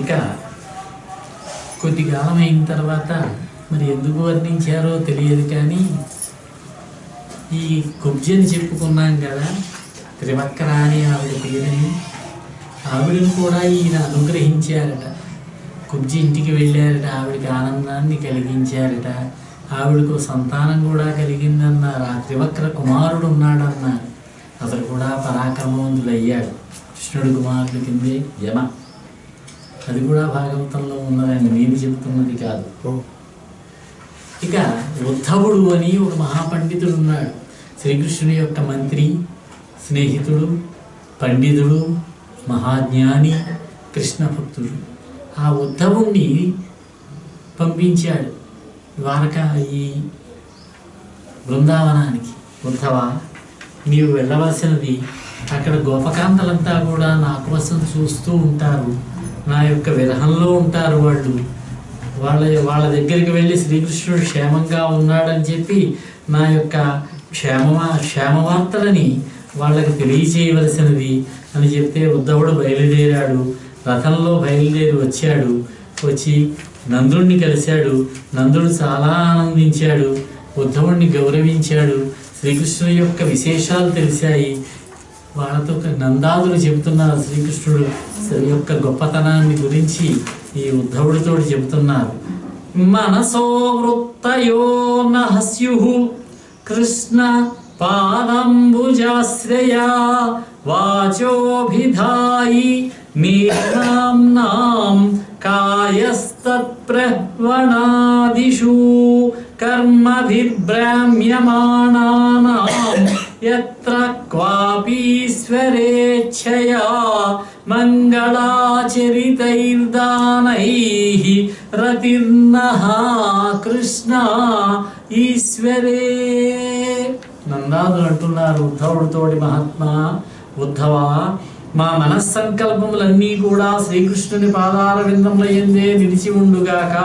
ఇక కొద్ది కాలం అయిన తర్వాత మరి ఎందుకు వర్ణించారో తెలియదు, కానీ ఈ కుబ్జి అని చెప్పుకున్నాం కదా, త్రివక్ర అని ఆవిడ పేరుని, ఆవిడని కూడా ఈయన అనుగ్రహించారట. కుబ్జి ఇంటికి వెళ్ళారట, ఆవిడికి ఆనందాన్ని కలిగించారట. ఆవిడకు సంతానం కూడా కలిగిందన్నారు. ఆ త్రివక్ర కుమారుడు ఉన్నాడన్నారు. అతడు కూడా పరాక్రమవంతుడు అయ్యాడు. కృష్ణుడి కుమారుడి కిందే యమ. అది కూడా భాగవతంలో ఉన్నదండి, నేను చెబుతున్నది కాదు. ఇక ఉద్ధవుడు అని ఒక మహాపండితుడు ఉన్నాడు. శ్రీకృష్ణుని యొక్క మంత్రి, స్నేహితుడు, పండితుడు, మహాజ్ఞాని, కృష్ణ భక్తుడు. ఆ ఉద్ధవుణ్ణి పంపించాడు ఈ బృందావనానికి. ఉద్ధవ, నీవు వెళ్ళవలసినది, అక్కడ గోపకాంతలంతా కూడా నా కోసం చూస్తూ ఉంటారు, నా యొక్క విరహంలో ఉంటారు. వాళ్ళ దగ్గరికి వెళ్ళి శ్రీకృష్ణుడు క్షేమంగా ఉన్నాడని చెప్పి నా యొక్క క్షేమవార్తలని వాళ్ళకి తెలియచేయవలసినది అని చెప్తే ఉద్ధవుడు బయలుదేరాడు. రథంలో బయలుదేరి వచ్చి నందుడిని కలిశాడు. నందుడు చాలా ఆనందించాడు, ఉద్ధవుడిని గౌరవించాడు. శ్రీకృష్ణుడి యొక్క విశేషాలు తెలిసాయి. వాళ్ళతో నందాదులు చెబుతున్నారు శ్రీకృష్ణుడు యొక్క గొప్పతనాన్ని గురించి ఈ ఉద్ధవుడితో చెబుతున్నారు. మనసో వృత్తయో నహస్యుః కృష్ణ పాదంబుజాశ్రయ వాచోభిధాయి నిర్నామ్నాం కాయస్తత్ప్రహ్వణాదిషు కర్మభిభ్రామ్యమాణానాం యత్ర క్వాపీశ్వరేచ్ఛయా మంగళాచరితైర్దానైః రతిర్నః కృష్ణ ఈశ్వరే. నందాదులు అంటున్నారు ఉద్ధవుడితోటి, మహాత్మా ఉద్ధవ, మా మనస్సంకల్పములన్నీ కూడా శ్రీకృష్ణుని పాదార విందముల యందే నిలిచి ఉండుగాక.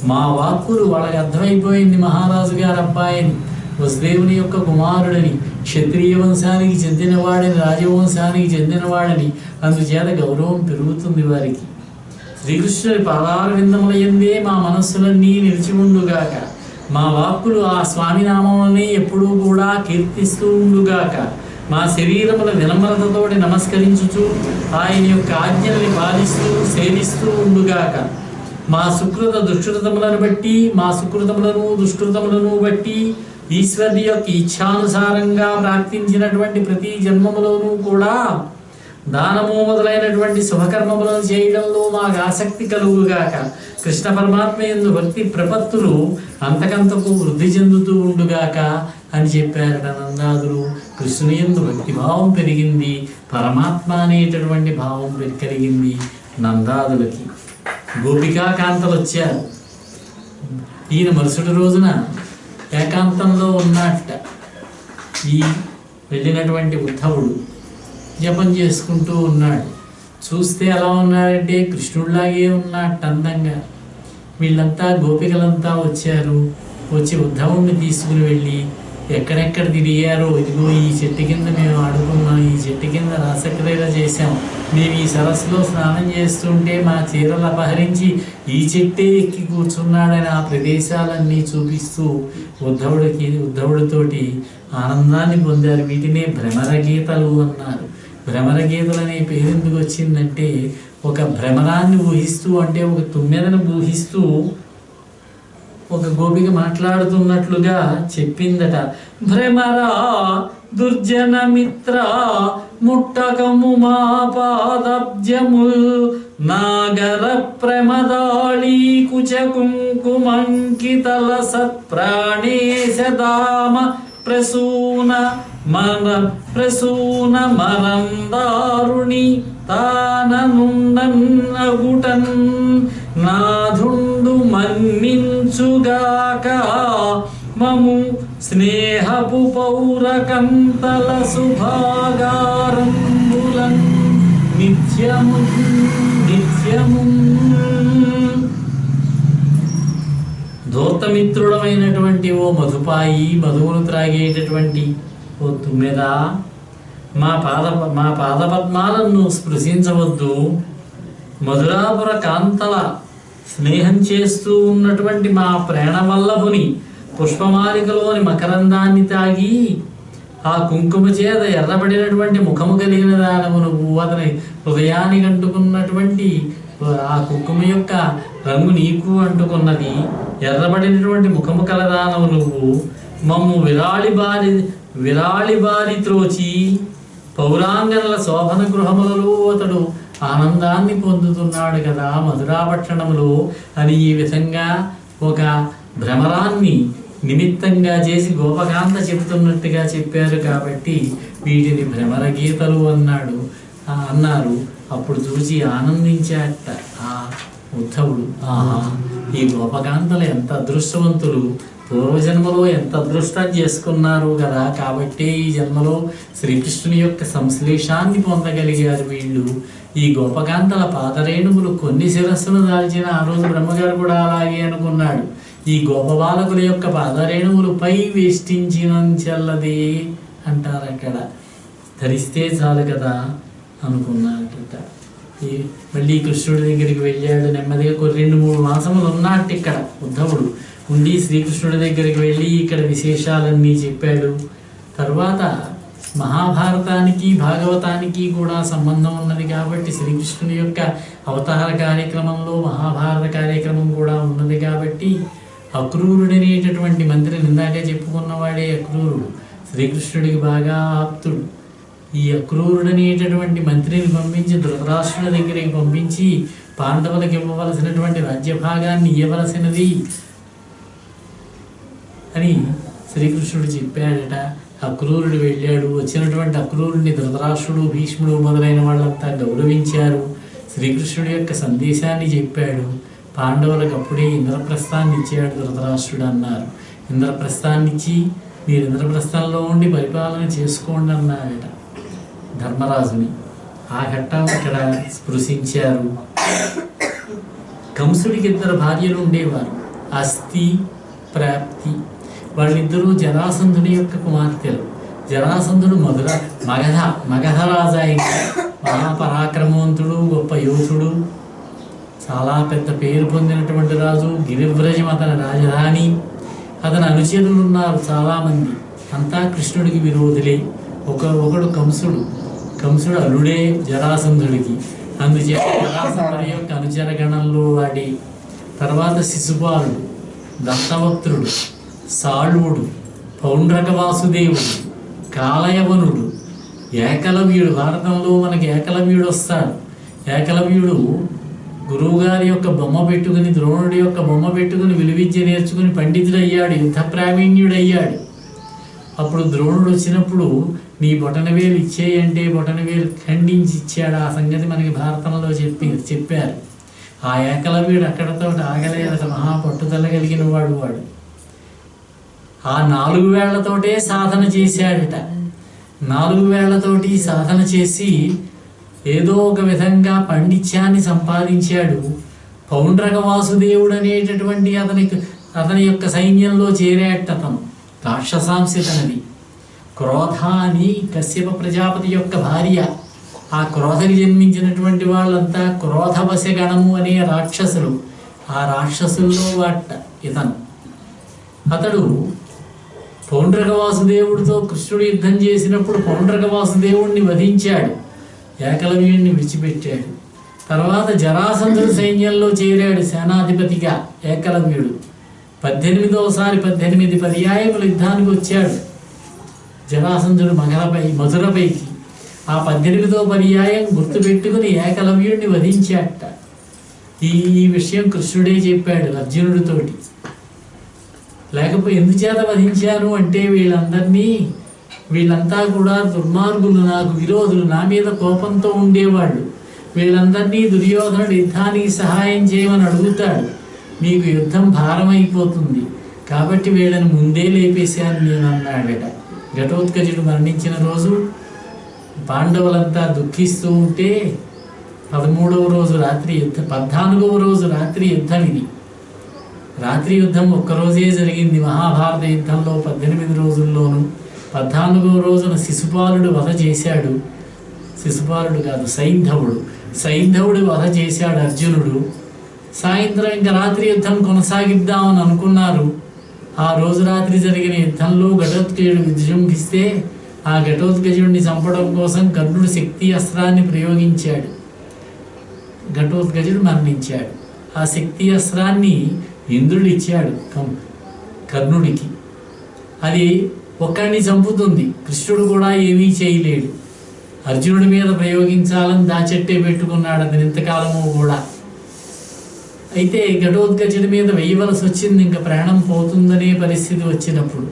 మా వాక్కులు వాళ్ళకి అర్థమైపోయింది, మహారాజు గారి అబ్బాయిని, వసుదేవుని యొక్క కుమారుడని, క్షత్రియ వంశానికి చెందినవాడని, రాజవంశానికి చెందినవాడని, అందుచేత గౌరవం పెరుగుతుంది వారికి. శ్రీకృష్ణుని పాదార విందముల యందే మా మనస్సులన్నీ నిలిచి ఉండుగాక. మా వాక్కులు ఆ స్వామినామాన్ని ఎప్పుడూ కూడా కీర్తిస్తూ ఉండుగాక. మా శరీరముల వినమ్రతతోటి నమస్కరించుచు ఆయన యొక్క ఆజ్ఞల్ని పాలిస్తూ సేవిస్తూ ఉండుగాక. మా సుకృత దుష్కృతములను బట్టి, మా సుకృతములను దుష్కృతములను బట్టి ఈశ్వరుని యొక్క ఇచ్ఛానుసారంగా ప్రార్థించినటువంటి ప్రతి జన్మములోనూ కూడా దానము మొదలైనటువంటి శుభకర్మములను చేయడంలో మాకు ఆసక్తి కలుగుగాక. కృష్ణ పరమాత్మ యందు భక్తి ప్రపత్తులు అంతకంతకు వృద్ధి చెందుతూ ఉండుగాక అని చెప్పారట నందాదులు. కృష్ణుని యందు భక్తిభావం పెరిగింది, పరమాత్మ అనేటటువంటి భావం కలిగింది నందాదులకి. గోపికాకాంతలు వచ్చారు. ఈయన మరుసటి రోజున ఏకాంతంలో ఉన్నట్ట. ఈ వెళ్ళినటువంటి ఉద్ధవుడు జపం చేసుకుంటూ ఉన్నాడు. చూస్తే ఎలా ఉన్నాడంటే కృష్ణుడిలాగే ఉన్నట్టు అందంగా. వీళ్ళంతా గోపికలంతా వచ్చి ఉద్ధవుణ్ణి తీసుకుని వెళ్ళి ఎక్కడెక్కడ తిరిగారో, ఇదిగో ఈ చెట్టు కింద మేము ఆడుకున్నాం, ఈ చెట్టు కింద రాసక్రీడ చేశాం, మేము ఈ సరస్సులో స్నానం చేస్తుంటే మా చీరలు అపహరించి చెట్టే ఎక్కి కూర్చున్నాడని ఆ ప్రదేశాలన్నీ చూపిస్తూ ఉద్ధవుడితోటి ఆనందాన్ని పొందారు. వీటినే భ్రమర గీతలు అన్నారు. భ్రమర గీతలు అనే పేరు ఎందుకు వచ్చిందంటే, ఒక భ్రమరాన్ని ఊహిస్తూ, అంటే ఒక తుమ్మెదను ఊహిస్తూ ఒక గోపిక మాట్లాడుతున్నట్లుగా చెప్పిందట. భ్రమరా దుర్జన మిత్ర ముట్టకము మా పాదబ్జముల్ నాగర ప్రమదాళీ కుచ కుంకుమంకితల సత్ప్రాణేశదామ ప్రసూన మరందారుణి తాననుండన్నగుటన్ నాధుండు మన్నించుగాక మము స్నేహపు పౌరకంతల సుభాగారంబులన్ నిత్యము. ధూర్తమిత్రుడమైనటువంటి ఓ మధుపాయి, మధువులు త్రాగేటటువంటి ఓ తుమ్మెద, మా పాదపద్మాలను స్పృశించవద్దు. మధురాపుర కాంతల స్నేహం చేస్తూ ఉన్నటువంటి మా ప్రాణవల్లభుని పుష్పమాలికలోని మకరందాన్ని తాగి ఆ కుంకుమ చేత ఎర్రబడినటువంటి ముఖము కలిగిన దానము నువ్వు, అతని హృదయానికి అంటుకున్నటువంటి ఆ కుంకుమ యొక్క రంగు నీకు అంటుకున్నది, ఎర్రబడినటువంటి ముఖము కలదానము నువ్వు. మమ్ము విరాళి బారి త్రోచి పౌరాంగనల శోభన గృహములలో అతడు ఆనందాన్ని పొందుతున్నాడు కదా మధురాపట్టణములో అని ఈ విధంగా ఒక భ్రమరాన్ని నిమిత్తంగా చేసి గోపకాంత చెబుతున్నట్టుగా చెప్పారు. కాబట్టి వీటిని భ్రమర గీతలు అన్నారు. అప్పుడు చూసి ఆనందించాట ఆ ఉద్ధవుడు. ఆహా, ఈ గోపకాంతలు ఎంత అదృష్టవంతులు, పూర్వజన్మలో ఎంత అదృష్టం చేసుకున్నారు కదా, కాబట్టి ఈ జన్మలో శ్రీకృష్ణుని యొక్క సంశ్లేషాన్ని పొందగలిగారు వీళ్ళు. ఈ గోపకాంతల పాదరేణువులు కొన్ని శిరస్సును దాల్చిన ఆ రోజు బ్రహ్మగారు కూడా అలాగే అనుకున్నాడు. ఈ గోపబాలకుల యొక్క పాదరేణువులు పై వేష్టించినంచెల్లదే అంటారు. అక్కడ ధరిస్తే చాలు కదా అనుకున్నాడట. మళ్ళీ కృష్ణుడి దగ్గరికి వెళ్ళాడు. నెమ్మదిగా 2-3 మాసములు ఉన్నట్టు ఇక్కడ ఉద్ధవుడు ఉండి శ్రీకృష్ణుడి దగ్గరికి వెళ్ళి ఇక్కడ విశేషాలన్నీ చెప్పాడు. తర్వాత మహాభారతానికి భాగవతానికి కూడా సంబంధం ఉన్నది కాబట్టి శ్రీకృష్ణుని యొక్క అవతార కార్యక్రమంలో మహాభారత కార్యక్రమం కూడా ఉన్నది కాబట్టి అక్రూరుడనేటటువంటి మంత్రిని ఇందాకే చెప్పుకున్నవాడే అక్రూరుడు, శ్రీకృష్ణుడికి బాగా ఆప్తుడు. ఈ అక్రూరుడనేటటువంటి మంత్రిని పంపించి ధృతరాష్ట్రుడి దగ్గరికి పంపించి పాండవులకు ఇవ్వవలసినటువంటి రాజ్యభాగాన్ని ఇవ్వవలసినది అని శ్రీకృష్ణుడు చెప్పాడట. అక్రూరుడు వెళ్ళాడు. వచ్చినటువంటి అక్రూరుడిని ధృతరాష్ట్రుడు, భీష్ముడు మొదలైన వాళ్ళంతా గౌరవించారు. శ్రీకృష్ణుడి యొక్క సందేశాన్ని చెప్పాడు. పాండవులకు అప్పుడే ఇంద్రప్రస్థాన్ని ఇచ్చాడు ధృతరాష్ట్రుడు అన్నారు. ఇంద్రప్రస్థాన్ని ఇచ్చి మీరు ఇంద్రప్రస్థంలో ఉండి పరిపాలన చేసుకోండి అన్నాడట ధర్మరాజుని. ఆ ఘట్టం ఇక్కడ స్పృశించారు. కంసుడికి 2 భార్యలు ఉండేవారు, అస్థి, ప్రాప్తి. వాళ్ళిద్దరూ జరాసంధుని యొక్క కుమార్తెలు. జరాసంధుడు మగధ రాజా, మహాపరాక్రమవంతుడు, గొప్ప యోధుడు, చాలా పెద్ద పేరు పొందినటువంటి రాజు. గిరివ్రజం అతని రాజధాని. అతని అనుచరులు ఉన్నారు చాలామంది, అంతా కృష్ణుడికి విరోధులే. ఒకడు కంసుడు అల్లుడే జరాసంధుడికి. అందుచేత జరాసంధుడి యొక్క అనుచర గణంలో వాడి. తర్వాత శిశుపాలుడు, దత్తవక్త్రుడు, సాళువుడు, పౌండ్రక వాసుదేవుడు, కాలయవనుడు, ఏకలవ్యుడు. భారతంలో మనకి ఏకలవ్యుడు వస్తాడు. ఏకలవ్యుడు గురువుగారి యొక్క బొమ్మ పెట్టుకుని, ద్రోణుడి యొక్క బొమ్మ పెట్టుకుని విలువిద్య నేర్చుకుని పండితుడయ్యాడు, యుద్ధ ప్రావీణ్యుడయ్యాడు. అప్పుడు ద్రోణుడు వచ్చినప్పుడు నీ బొటనవేలు ఇచ్చేయంటే బొటనవేలు ఖండించి ఇచ్చాడు. ఆ సంగతి మనకి భారతంలో చెప్పారు. ఆ ఏకలవ్యుడు అక్కడతో ఆగలేదట, మహా పట్టుదల కలిగిన వాడు. ఆ 4 వేళ్లతోటే సాధన చేశాడట. 4 వేళ్లతోటి సాధన చేసి ఏదో ఒక విధంగా పాండిత్యాన్ని సంపాదించాడు. పౌండ్రక వాసుదేవుడు అనేటటువంటి అతని యొక్క సైన్యంలో చేరాట. అతను రాక్షసాంశతనది. క్రోధ అని కశ్యప ప్రజాపతి యొక్క భార్య. ఆ క్రోధకి జన్మించినటువంటి వాళ్ళంతా క్రోధవశగణము అనే రాక్షసులు. ఆ రాక్షసుల్లో అతడు పౌండ్రక వాసుదేవుడితో కృష్ణుడు యుద్ధం చేసినప్పుడు పౌండ్రక వాసుదేవుడిని వధించాడు, ఏకలవ్యుడిని విడిచిపెట్టాడు. తర్వాత జరాసంధుడి సైన్యంలో చేరాడు సేనాధిపతిగా ఏకలవ్యుడు. 18 పర్యాయములు యుద్ధానికి వచ్చాడు జరాసంధుడు మధురపైకి. ఆ 18వ పర్యాయం గుర్తుపెట్టుకుని ఏకలవ్యుడిని వధించాట. ఈ విషయం కృష్ణుడే చెప్పాడు అర్జునుడితోటి. లేకపోతే ఎందుచేత వధించాను అంటే వీళ్ళంతా కూడా దుర్మార్గులు, నాకు విరోధులు, నా మీద కోపంతో ఉండేవాళ్ళు. వీళ్ళందరినీ దుర్యోధనుడు యుద్ధానికి సహాయం చేయమని అడుగుతాడు. మీకు యుద్ధం భారమైపోతుంది కాబట్టి వీళ్ళని ముందే లేపేశాను నేను అన్నాడట. ఘటోత్కచుడు మరణించిన రోజు పాండవులంతా దుఃఖిస్తూ ఉంటే 13వ రోజు రాత్రి 14వ రోజు రాత్రి యుద్ధం ఇది. రాత్రి యుద్ధం ఒక్కరోజే జరిగింది మహాభారత యుద్ధంలో 18 రోజుల్లోనూ. 14వ రోజున శిశుపాలుడు వధ చేశాడు. శిశుపాలుడు కాదు, సైంధవుడు. సైంధవుడి వధ చేశాడు అర్జునుడు. సాయంత్రం ఇంకా రాత్రి యుద్ధం కొనసాగిద్దామని అనుకున్నారు. ఆ రోజు రాత్రి జరిగిన యుద్ధంలో ఘటోత్కచుడు విజృంభిస్తే ఆ ఘటోత్కచుడిని చంపడం కోసం కర్ణుడు శక్తి అస్త్రాన్ని ప్రయోగించాడు. ఘటోత్కచుడు మరణించాడు. ఆ శక్తి అస్త్రాన్ని ఇంద్రుడు ఇచ్చాడు కర్ణుడికి. అది ఒక్కడిని చంపుతుంది. కృష్ణుడు కూడా ఏమీ చేయలేడు. అర్జునుడి మీద ప్రయోగించాలని దాచెట్టే పెట్టుకున్నాడు అతను ఇంతకాలము కూడా. అయితే ఘటోత్కచుడి మీద వేయవలసి వచ్చింది. ఇంకా ప్రాణం పోతుందనే పరిస్థితి వచ్చినప్పుడు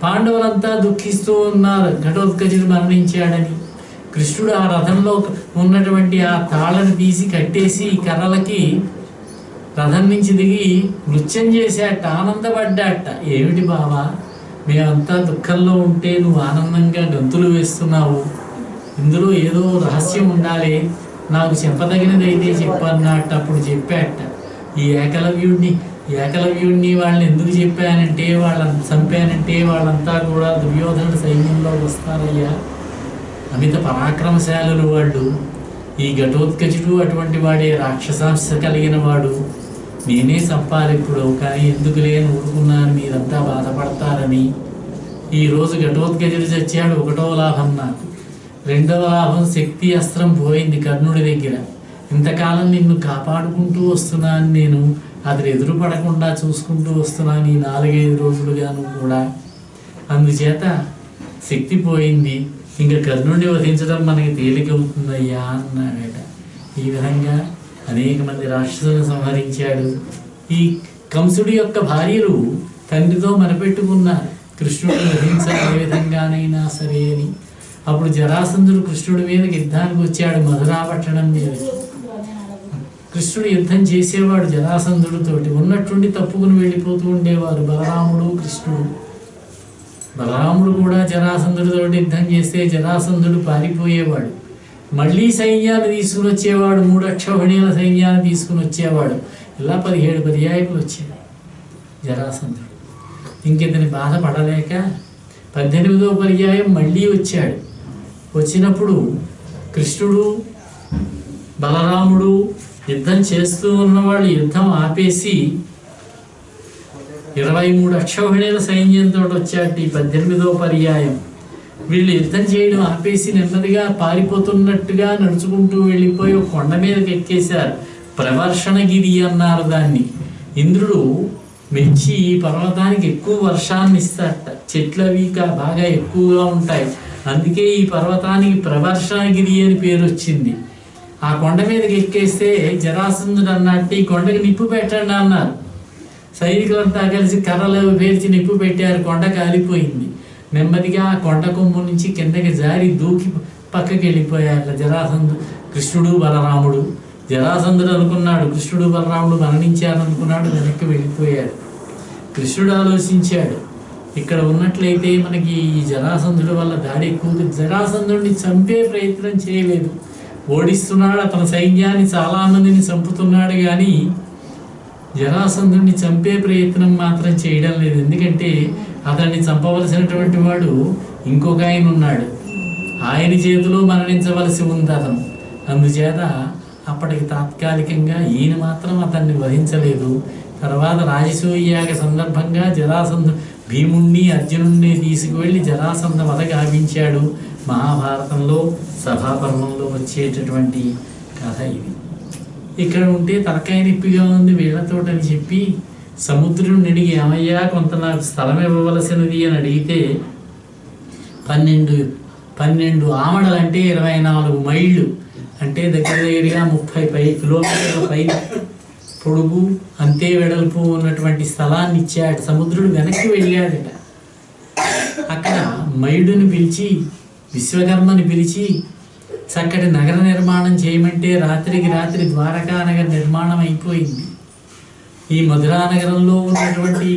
పాండవులంతా దుఃఖిస్తూ ఉన్నారు ఘటోత్కచుడు మరణించాడని. కృష్ణుడు ఆ రథంలో ఉన్నటువంటి ఆ తాళ్ళని తీసి కట్టేసి కర్రలకి రథం నుంచి దిగి నృత్యం చేశాట, ఆనందపడ్డాట. ఏమిటి బావా, మేమంతా దుఃఖంలో ఉంటే నువ్వు ఆనందంగా గంతులు వేస్తున్నావు, ఇందులో ఏదో రహస్యం ఉండాలి, నాకు చెప్పదగినది అయితే చెప్పన్నట్ట. అప్పుడు చెప్పాట, ఈ ఏకలవ్యుడిని వాళ్ళని ఎందుకు చెప్పానంటే, వాళ్ళని చంపానంటే వాళ్ళంతా కూడా దుర్యోధనుడు సైన్యంలో వస్తారయ్యా, అమిత పరాక్రమశాలులు వాళ్ళు. ఈ ఘటోత్కచుడు అటువంటి వాడే, రాక్షసాంశ కలిగిన వాడు. నేనే చంపాలి ఇప్పుడు, కానీ ఎందుకు లేని ఊరుకున్నాను మీరంతా బాధపడతారని. ఈరోజు ఘటోత్కచుడు చచ్చాడు, ఒకటో లాభం నాకు. రెండవ లాభం, శక్తి అస్త్రం పోయింది కర్ణుడి దగ్గర. ఇంతకాలం నిన్ను కాపాడుకుంటూ వస్తున్నాను నేను, అతను ఎదురుపడకుండా చూసుకుంటూ వస్తున్నాను ఈ 4-5 రోజులుగాను కూడా. అందుచేత శక్తి పోయింది, ఇంకా కర్ణుడిని వధించడం మనకి తేలికవుతుందయ్యా అన్నాడట. ఈ విధంగా అనేక మంది రాక్షసులను సంహరించాడు. ఈ కంసుడి యొక్క భార్యలు తండ్రితో మరపెట్టుకున్నారు, కృష్ణుడిని వధించాలి ఏ విధంగానైనా సరే అని. అప్పుడు జరాసంధుడు కృష్ణుడి మీదకి యుద్ధానికి వచ్చాడు, మధురాపట్టణం మీద. కృష్ణుడు యుద్ధం చేసేవాడు జరాసంధుడితోటి. ఉన్నట్టుండి తప్పుకుని వెళ్ళిపోతూ ఉండేవారు బలరాముడు కృష్ణుడు. బలరాముడు కూడా జరాసంధుడితో యుద్ధం చేస్తే జరాసంధుడు పారిపోయేవాడు. మళ్ళీ సైన్యాన్ని తీసుకుని వచ్చేవాడు, 3 అక్షౌహిణీల సైన్యాన్ని తీసుకుని వచ్చేవాడు. ఇలా 17 పర్యాయకులు వచ్చాడు జరాసంధుడు. ఇంకెతని బాధపడలేక 18వ పర్యాయం మళ్ళీ వచ్చాడు. వచ్చినప్పుడు కృష్ణుడు బలరాముడు యుద్ధం చేస్తూ ఉన్నవాళ్ళు యుద్ధం ఆపేసి 23 అక్షౌహిణీల సైన్యంతో వచ్చాడు ఈ 18వ పర్యాయం. వీళ్ళు యుద్ధం చేయడం ఆపేసి నెమ్మదిగా పారిపోతున్నట్టుగా నడుచుకుంటూ వెళ్ళిపోయి ఒక కొండ మీదకి ఎక్కేశారు. ప్రవర్షణగిరి అన్నారు దాన్ని. ఇంద్రుడు మెచ్చి ఈ పర్వతానికి ఎక్కువ వర్షాన్ని ఇస్తాడట, చెట్లు అవి బాగా ఎక్కువగా ఉంటాయి, అందుకే ఈ పర్వతానికి ప్రవర్షణగిరి అని పేరు వచ్చింది. ఆ కొండ మీదకి ఎక్కేస్తే జరాసంధుడు అన్నట్టు ఈ కొండకి నిప్పు పెట్టండి అన్నారు. సైనికులంతా కలిసి కర్రలు పేర్చి నిప్పు పెట్టారు, కొండ కాలిపోయింది. నెమ్మదిగా ఆ కొండ కొమ్ము నుంచి కిందకి జారి దూకి పక్కకి వెళ్ళిపోయారు కృష్ణుడు బలరాముడు. జరాసంధుడు అనుకున్నాడు కృష్ణుడు బలరాముడు మరణించారనుకున్నాడు, వెనక్కి వెళ్ళిపోయాడు. కృష్ణుడు ఆలోచించాడు, ఇక్కడ ఉన్నట్లయితే మనకి ఈ జరాసంధుడి వల్ల దాడి ఎక్కువ, జరాసంధుడిని చంపే ప్రయత్నం చేయలేదు, ఓడిస్తున్నాడు, అతని సైన్యాన్ని చాలామందిని చంపుతున్నాడు, కానీ జరాసంధుడిని చంపే ప్రయత్నం మాత్రం చేయడం లేదు. ఎందుకంటే అతన్ని చంపవలసినటువంటి వాడు ఇంకొక ఆయన ఉన్నాడు, ఆయన చేతిలో మరణించవలసి ఉంది అతను. అందుచేత అప్పటికి తాత్కాలికంగా ఈయన మాత్రం అతన్ని వధించలేదు. తర్వాత రాజసూయాగ సందర్భంగా జరాసంధు భీముణ్ణి అర్జునుణ్ణి తీసుకువెళ్ళి జరాసంధ వధ గావించాడు. మహాభారతంలో సభాపర్వంలో వచ్చేటటువంటి కథ ఇది. ఇక్కడ ఉంటే తలకాయ నొప్పిగా ఉంది వీళ్ళతోటని చెప్పి సముద్రుడిని అడిగి, ఏమయ్యా కొంత నాకు స్థలం ఇవ్వవలసినది అని అడిగితే 12 ఆమడలు అంటే 24 మైళ్ళు, అంటే దగ్గరగా 30 కిలోమీటర్ల పై పొడుగు అంతే వెడల్పు ఉన్నటువంటి స్థలాన్ని ఇచ్చాడు. సముద్రుడు వెనక్కి వెళ్ళాడట. అక్కడ మైడుని పిలిచి, విశ్వకర్మని పిలిచి చక్కటి నగర నిర్మాణం చేయమంటే రాత్రికి రాత్రి ద్వారకా నగర నిర్మాణం అయిపోయింది. ఈ మధురా నగరంలో ఉన్నటువంటి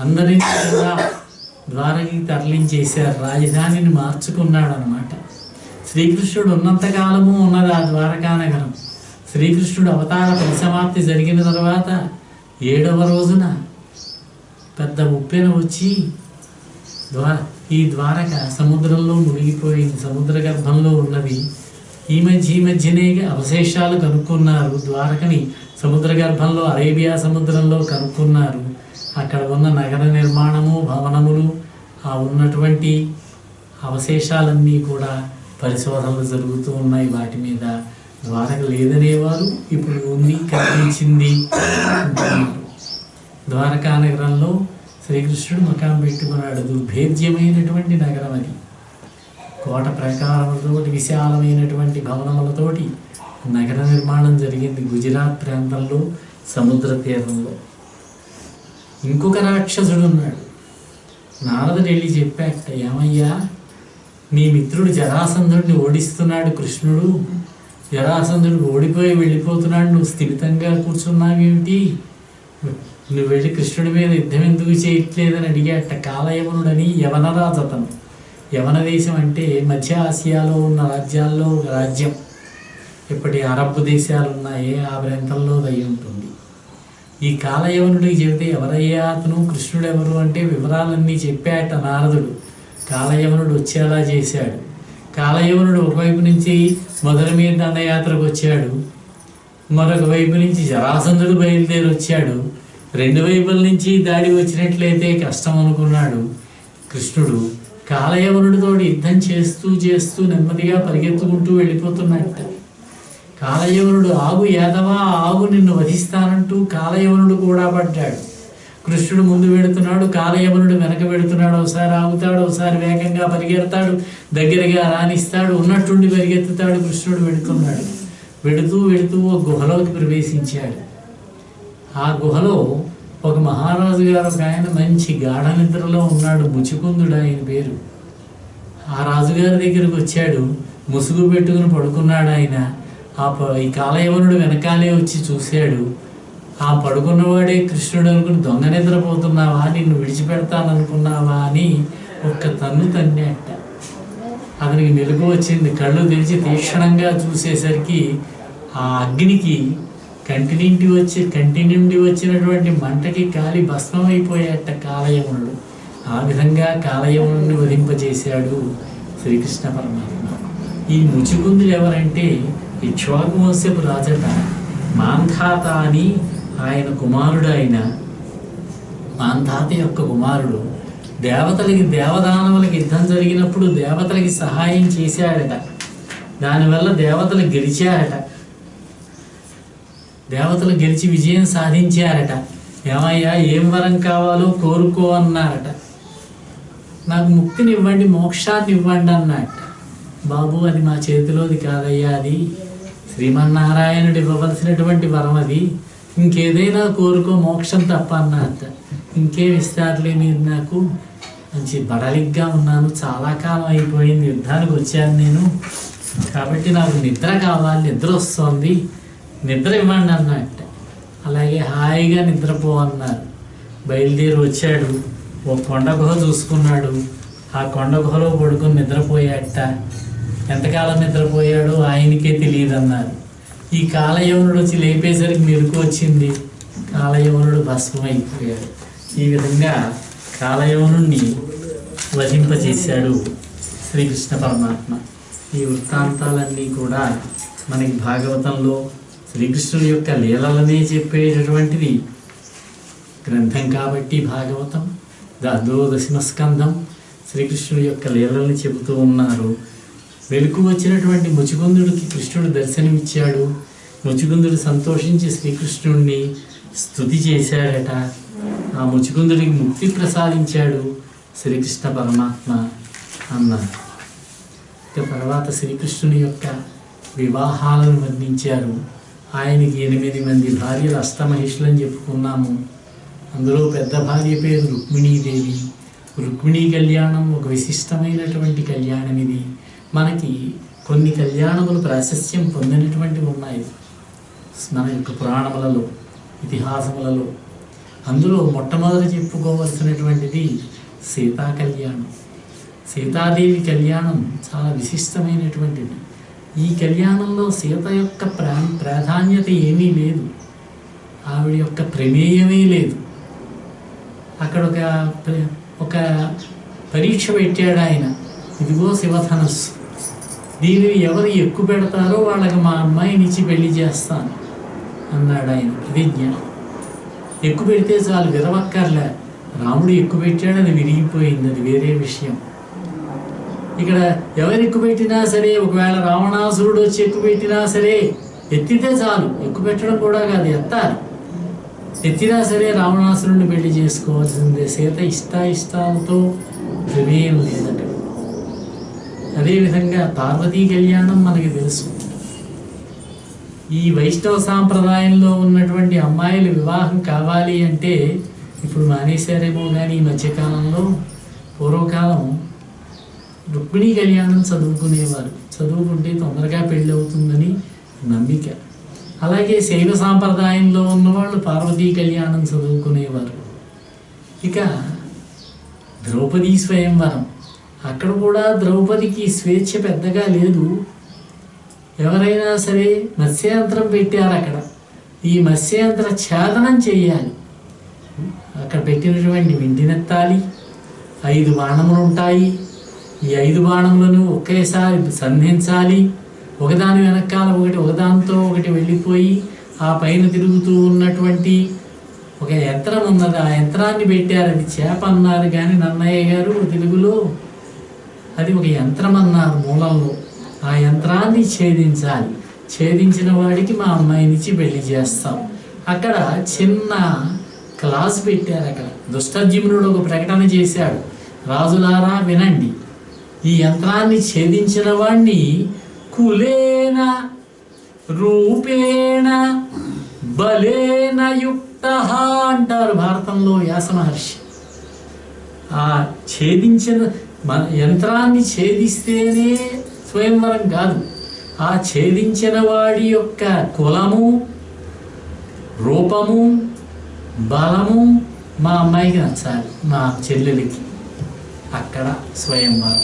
అందరినీ కూడా ద్వారకి తరలించేశారు, రాజధానిని మార్చుకున్నాడు అన్నమాట. శ్రీకృష్ణుడు ఉన్నంతకాలము ఉన్నది ఆ ద్వారకా నగరం. శ్రీకృష్ణుడు అవతార పరిసమాప్తి జరిగిన తర్వాత 7వ రోజున పెద్ద ఉప్పెన వచ్చి ఈ ద్వారక సముద్రంలో మునిగిపోయింది, సముద్ర గర్భంలో ఉన్నది. ఈ మధ్యనే అవశేషాలు కనుక్కున్నారు. ద్వారకని సముద్ర గర్భంలో అరేబియా సముద్రంలో కనుక్కున్నారు. అక్కడ ఉన్న నగర నిర్మాణము, భవనములు, ఆ ఉన్నటువంటి అవశేషాలన్నీ కూడా పరిశోధనలు జరుగుతూ ఉన్నాయి. వాటి మీద ద్వారక లేదనేవారు, ఇప్పుడు ఉంది, కనిపించింది. ద్వారకా నగరంలో శ్రీకృష్ణుడు మకాం పెట్టుకున్నాడు. దుర్భేద్యమైనటువంటి నగరం అది. కోట ప్రాకారములతోటి, విశాలమైనటువంటి భవనములతోటి నగర నిర్మాణం జరిగింది గుజరాత్ ప్రాంతంలో, సముద్ర తీరంలో. ఇంకొక రాక్షసుడు ఉన్నాడు. నారదుడు వెళ్ళి చెప్పాక, ఏమయ్యా, నీ మిత్రుడు జరాసంధుడిని ఓడిస్తున్నాడు కృష్ణుడు. జరాసంధుడు ఓడిపోయి వెళ్ళిపోతున్నాడు, నువ్వు స్థిమితంగా కూర్చున్నావేమిటి? నువ్వు వెళ్ళి కృష్ణుడి మీద యుద్ధం ఎందుకు చేయట్లేదని అడిగాట. కాలయవనుడని యవనరాజు అతను. యవన దేశం అంటే మధ్య ఆసియాలో ఉన్న రాజ్యాల్లో ఒక రాజ్యం. ఇప్పటి అరబ్ దేశాలు ఉన్నాయే ఆ ప్రాంతంలో అయి ఉంటుంది. ఈ కాలయవనుడికి చెబితే, ఎవరయ్యా అతను, కృష్ణుడు ఎవరు అంటే వివరాలన్నీ చెప్పాట నారదుడు. కాలయవనుడు వచ్చేలా చేశాడు. కాలయవనుడు ఒకవైపు నుంచి మొదల మీద దండయాత్రకు వచ్చాడు, మరొక వైపు నుంచి జరాసంధుడు బయలుదేరి వచ్చాడు. రెండు వైపుల నుంచి దాడి వచ్చినట్లయితే కష్టం అనుకున్నాడు కృష్ణుడు. కాలయవనుడితో యుద్ధం చేస్తూ చేస్తూ నెమ్మదిగా పరిగెత్తుకుంటూ వెళ్ళిపోతున్నట్ట. కాలయవనుడు, ఆగు యాదవా, ఆగు, నిన్ను వధిస్తానంటూ కాలయవనుడు కూడా పడ్డాడు. కృష్ణుడు ముందు వెడుతున్నాడు, కాలయవనుడు వెనక వెడుతున్నాడు. ఒకసారి ఆగుతాడు, ఒకసారి వేగంగా పరిగెడతాడు, దగ్గరగా రాణిస్తాడు, ఉన్నట్టుండి పరిగెత్తుతాడు. కృష్ణుడు వెడుతున్నాడు. వెడుతూ వెడుతూ ఒక గుహలోకి ప్రవేశించాడు. ఆ గుహలో ఒక మహారాజు గారు, ఒక ఆయన మంచి గాఢ నిద్రలో ఉన్నాడు. ముచుకుందుడు ఆయన పేరు. ఆ రాజుగారి దగ్గరకు వచ్చాడు. ముసుగు పెట్టుకుని పడుకున్నాడు ఆయన. ఈ కాలయవనుడు వెనకాలే వచ్చి చూశాడు. ఆ పడుకున్నవాడే కృష్ణుడు అనుకుని, దొంగ నిద్రపోతున్నావా, నిన్ను విడిచిపెడతాననుకున్నావా అని ఒక్క తన్ను తన్నట్ట. అతనికి మెలకు వచ్చింది. కళ్ళు తెరిచి తీక్షణంగా చూసేసరికి ఆ అగ్నికి కంటి నుండి వచ్చినటువంటి మంటకి కాలి భస్మమైపోయాట కాలయవనుడు. ఆ విధంగా కాలయవనుడిని వధింపజేశాడు శ్రీకృష్ణ పరమాత్మ. ఈ ముచుకుందులు ఎవరంటే ఇక్ష్వాకు వంశపు రాజట. మాంధాత అని ఆయన కుమారుడు. ఆయన మాంధాత యొక్క కుమారుడు దేవతలకి, దేవదానవులకి యుద్ధం జరిగినప్పుడు దేవతలకి సహాయం చేశాడట. దానివల్ల దేవతలు గెలిచారట. దేవతలు గెలిచి విజయం సాధించారట. ఏమయ్యా, ఏం వరం కావాలో కోరుకో అన్నారట. నాకు ముక్తిని ఇవ్వండి, మోక్షాన్ని ఇవ్వండి అన్నట్ట. బాబు, అది మా చేతిలోది కాదయ్యా, అది శ్రీమన్నారాయణుడు ఇవ్వవలసినటువంటి వరం అది. ఇంకేదైనా కోరుకో, మోక్షం తప్ప అన్నట్ట. ఇంకేం ఇస్తారులే మీరు నాకు, మంచి బడలిగ్గా ఉన్నాను, చాలా కాలం అయిపోయింది, యుద్ధానికి వచ్చాను నేను, కాబట్టి నాకు నిద్ర కావాలి, నిద్ర వస్తుంది, నిద్ర ఇవ్వండి అన్నట్ట. అలాగే హాయిగా నిద్రపో అన్నారు. బయలుదేరి వచ్చాడు. ఓ కొండ గుహ చూసుకున్నాడు. ఆ కొండ గుహలో పడుకొని నిద్రపోయాట. ఎంతకాలం నిద్రపోయాడో ఆయనకే తెలియదు అన్నారు. ఈ కాలయవనుడు వచ్చి లేపేసరికి మెలకు వచ్చింది. కాలయవనుడు భస్మమైపోయాడు. ఈ విధంగా కాలయవనుణ్ణి వధింపచేశాడు శ్రీకృష్ణ పరమాత్మ. ఈ వృత్తాంతాలన్నీ కూడా మనకి భాగవతంలో శ్రీకృష్ణుడి యొక్క లీలలనే చెప్పేటటువంటిది గ్రంథం కాబట్టి భాగవతం. దాంతో దశమ స్కంధం శ్రీకృష్ణుడి యొక్క లీలల్ని చెబుతూ ఉన్నారు. వెలుగు వచ్చినటువంటి ముచుకుందుడికి కృష్ణుడు దర్శనమిచ్చాడు. ముచుకుందుడు సంతోషించి శ్రీకృష్ణుడిని స్తుతి చేశాడట. ఆ ముచుకుందుడికి ముక్తి ప్రసాదించాడు శ్రీకృష్ణ పరమాత్మ అన్నారు. తర్వాత శ్రీకృష్ణుని యొక్క వివాహాలను వర్ణించారు. ఆయనకి 8 మంది భార్యలు, అష్టమహిషులని చెప్పుకున్నాము. అందులో పెద్ద భార్య పేరు రుక్మిణీదేవి. రుక్మిణీ కళ్యాణం ఒక విశిష్టమైనటువంటి కళ్యాణం. ఇది మనకి కొన్ని కళ్యాణములు ప్రాశస్త్యం పొందినటువంటివి ఉన్నాయి మన యొక్క పురాణములలో, ఇతిహాసములలో. అందులో మొట్టమొదటి చెప్పుకోవలసినటువంటిది సీతా కళ్యాణం. సీతాదేవి కళ్యాణం చాలా విశిష్టమైనటువంటిది. ఈ కళ్యాణంలో సీత యొక్క ప్రాధాన్యత ఏమీ లేదు, ఆవిడ యొక్క ప్రమేయమే లేదు. అక్కడ ఒక పరీక్ష పెట్టాడు ఆయన. ఇదిగో శివధనస్సు, దీనిని ఎవరు ఎక్కువ పెడతారో వాళ్ళకి మా అమ్మాయిని ఇచ్చి పెళ్లి చేస్తాను అన్నాడు ఆయన ప్రతిజ్ఞ. ఎక్కువ పెడితే చాలు, విరవక్కర్లే. రాముడు ఎక్కువ పెట్టాడు, అది విరిగిపోయింది, అది వేరే విషయం. ఇక్కడ ఎవరు ఎక్కువ పెట్టినా సరే, ఒకవేళ రావణాసురుడు వచ్చి ఎక్కువ పెట్టినా సరే ఎత్తితే చాలు. ఎక్కువ పెట్టడం కూడా కాదు, ఎత్తాలి. ఎత్తినా సరే రావణాసురుడిని పెళ్లి చేసుకోవాల్సిందే. సీత ఇష్టాలతో ప్రమేయం లేదట. అదేవిధంగా పార్వతీ కళ్యాణం మనకి తెలుసు. ఈ వైష్ణవ సాంప్రదాయంలో ఉన్నటువంటి అమ్మాయిలు వివాహం కావాలి అంటే ఇప్పుడు మానేశారేమో కానీ ఈ మధ్యకాలంలో, పూర్వకాలం రుక్మిణీ కళ్యాణం చదువుకునేవారు. చదువుకుంటే తొందరగా పెళ్ళి అవుతుందని నమ్మిక. అలాగే శైవ సాంప్రదాయంలో ఉన్నవాళ్ళు పార్వతీ కళ్యాణం చదువుకునేవారు. ఇక ద్రౌపదీ స్వయంవరం, అక్కడ కూడా ద్రౌపదికి స్వేచ్ఛ పెద్దగా లేదు. ఎవరైనా సరే మత్స్యంత్రం పెట్టారు అక్కడ. ఈ మత్స్యంత్ర ఛేదనం చేయాలి. అక్కడ పెట్టినటువంటి వెండినెత్తాలి. 5 బాణములు ఉంటాయి. ఈ 5 బాణములను ఒకేసారి సంధించాలి. ఒకదాని వెనకాల ఒకటి, ఒకదానితో ఒకటి వెళ్ళిపోయి ఆ పైన తిరుగుతూ ఉన్నటువంటి ఒక యంత్రం ఉన్నది. ఆ యంత్రాన్ని పెట్టారు. అది చేప అన్నారు కానీ నన్నయ్య గారు తెలుగులో అది ఒక యంత్రం అన్నారు మూలంలో. ఆ యంత్రాన్ని ఛేదించాలి. ఛేదించిన వాడికి మా అమ్మాయినిచ్చి పెళ్లి చేస్తాం. అక్కడ చిన్న క్లాస్ పెట్టారు. అక్కడ దుష్టజిమ్నుడు ఒక ప్రకటన చేశాడు, రాజులారా వినండి, ఈ యంత్రాన్ని ఛేదించిన వాణ్ణి కులేన రూపేణ బలేన యుక్త అంటారు భారతంలో వ్యాస మహర్షి. ఆ ఛేదించిన యంత్రాన్ని ఛేదిస్తేనే స్వయంవరం కాదు, ఆ ఛేదించిన వాడి యొక్క కులము, రూపము, బలము మా అమ్మాయికి నచ్చాలి, మా చెల్లెలికి. అక్కడ స్వయంవరం.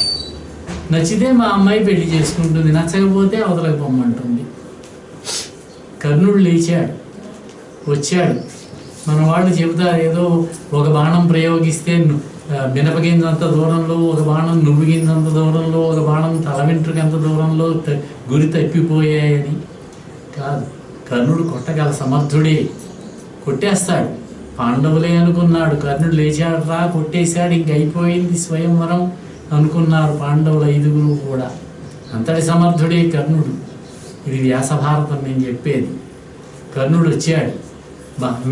నచ్చితే మా అమ్మాయి పెళ్లి చేసుకుంటుంది, నచ్చకపోతే అవతలకు పొమ్మంటుంది. కర్ణుడు లేచాడు, వచ్చాడు. మన వాళ్ళు చెబుతారు ఏదో ఒక బాణం ప్రయోగిస్తే మినపగింజంత దూరంలో, ఒక బాణం నువ్వుగింజంత దూరంలో, ఒక బాణం తల వెంట్రుకంత దూరంలో గురి తప్పిపోయాయని. కాదు, కర్ణుడు కొట్టగల సమర్థుడే, కొట్టేస్తాడు. పాండవులే అనుకున్నాడు, కర్ణుడు లేచాడు రా కొట్టేశాడు, ఇంక అయిపోయింది స్వయంవరం అనుకున్నారు పాండవులు 5 కూడా. అంతటి సమర్థుడే కర్ణుడు. ఇది వ్యాసభారతం నేను చెప్పేది. కర్ణుడు వచ్చాడు,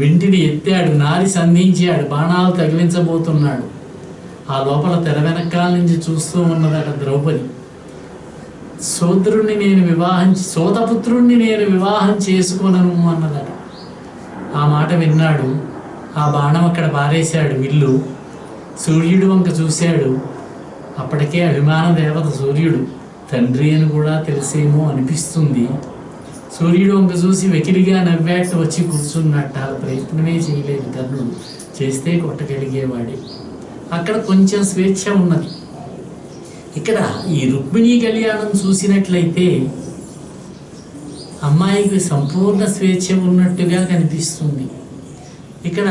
వెంటిని ఎత్తాడు, నారి సంధించాడు, బాణాలు తగిలించబోతున్నాడు. ఆ లోపల తెర వెనకాల నుంచి చూస్తూ ఉన్నదట ద్రౌపది. సోదపుత్రుణ్ణి నేను వివాహం చేసుకొనను అన్నదట. ఆ మాట విన్నాడు. ఆ బాణం అక్కడ పారేశాడు, విల్లు. సూర్యుడు వంక చూశాడు. అప్పటికే అభిమాన దేవత సూర్యుడు, తండ్రి అని కూడా తెలిసేమో అనిపిస్తుంది. సూర్యుడు వంక చూసి వెకిలిగా నవ్వాట, వచ్చి కూర్చున్నట్ట. అలా ప్రయత్నమే చేయలేదు కర్ణుడు, చేస్తే కొట్టగలిగేవాడే. అక్కడ కొంచెం స్వేచ్ఛ ఉన్నది. ఇక్కడ ఈ రుక్మిణీ కళ్యాణం చూసినట్లయితే అమ్మాయికి సంపూర్ణ స్వేచ్ఛ ఉన్నట్టుగా కనిపిస్తుంది. ఇక్కడ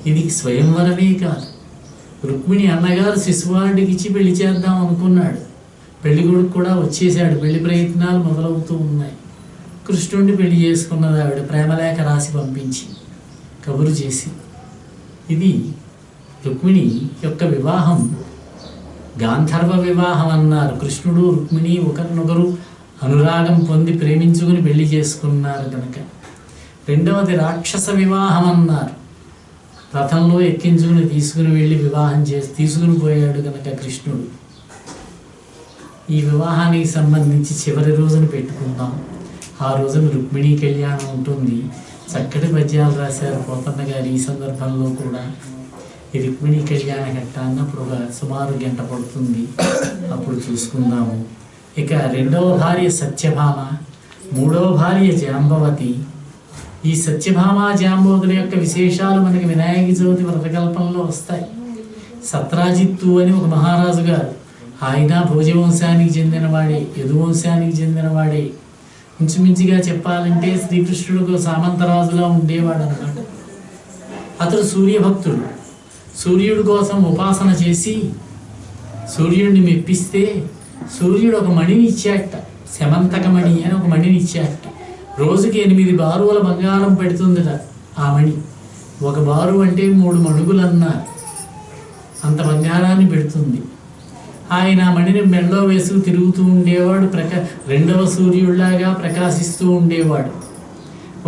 ఇది స్వయంవరమే కాదు, రుక్మిణి అన్నగారు శిశువాడికి ఇచ్చి పెళ్లి చేద్దాం అనుకున్నాడు. పెళ్లి కొడుకు కూడా వచ్చేసాడు, పెళ్లి ప్రయత్నాలు మొదలవుతూ ఉన్నాయి. కృష్ణుడిని పెళ్లి చేసుకున్నది ఆవిడ, ప్రేమలేఖ రాసి పంపించి కబురు చేసి. ఇది రుక్మిణి యొక్క వివాహం గాంధర్వ వివాహం అన్నారు. కృష్ణుడు రుక్మిణి ఒకరినొకరు అనురాగం పొంది ప్రేమించుకుని పెళ్లి చేసుకున్నారు కనుక. రెండవది రాక్షస వివాహం అన్నారు. రథంలో ఎక్కించుకుని తీసుకుని వెళ్ళి వివాహం చేసి తీసుకుని పోయాడు కనుక కృష్ణుడు. ఈ వివాహానికి సంబంధించి చివరి రోజున పెట్టుకుందాం. ఆ రోజున రుక్మిణీ కళ్యాణం ఉంటుంది. చక్కటి పద్యాలు రాశారు పోతన్న గారు ఈ సందర్భంలో కూడా. ఈ రుక్మిణీ కళ్యాణ ఘట్ట అన్నప్పుడు సుమారు గంట పడుతుంది, అప్పుడు చూసుకుందాము. ఇక రెండవ భార్య సత్యభామ, మూడవ భార్య జాంబవతి. ఈ సత్యభామ జాంబవతుల యొక్క విశేషాలు మనకి వినాయక చవితి వ్రతకల్పంలో వస్తాయి. సత్రాజిత్తు అని ఒక మహారాజు గారు, ఆయన భోజవంశానికి చెందినవాడే, యదువంశానికి చెందినవాడే. ఇంచుమించుగా చెప్పాలంటే శ్రీకృష్ణుడికి సామంతరాజులా ఉండేవాడు అన్నమాట. అతడు సూర్యభక్తుడు. సూర్యుడి కోసం ఉపాసన చేసి సూర్యుడిని మెప్పిస్తే సూర్యుడు ఒక మణిని ఇచ్చాట, శమంతకమణి అని ఒక మణిని ఇచ్చాట. రోజుకి 8 బారువుల బంగారం పెడుతుందట ఆ మణి. ఒక బారు అంటే 3 మణుగులు అన్నారు, అంత బంగారాన్ని పెడుతుంది. ఆయన మణిని మెడలో వేసుకు తిరుగుతూ ఉండేవాడు, రెండవ సూర్యుడిలాగా ప్రకాశిస్తూ ఉండేవాడు.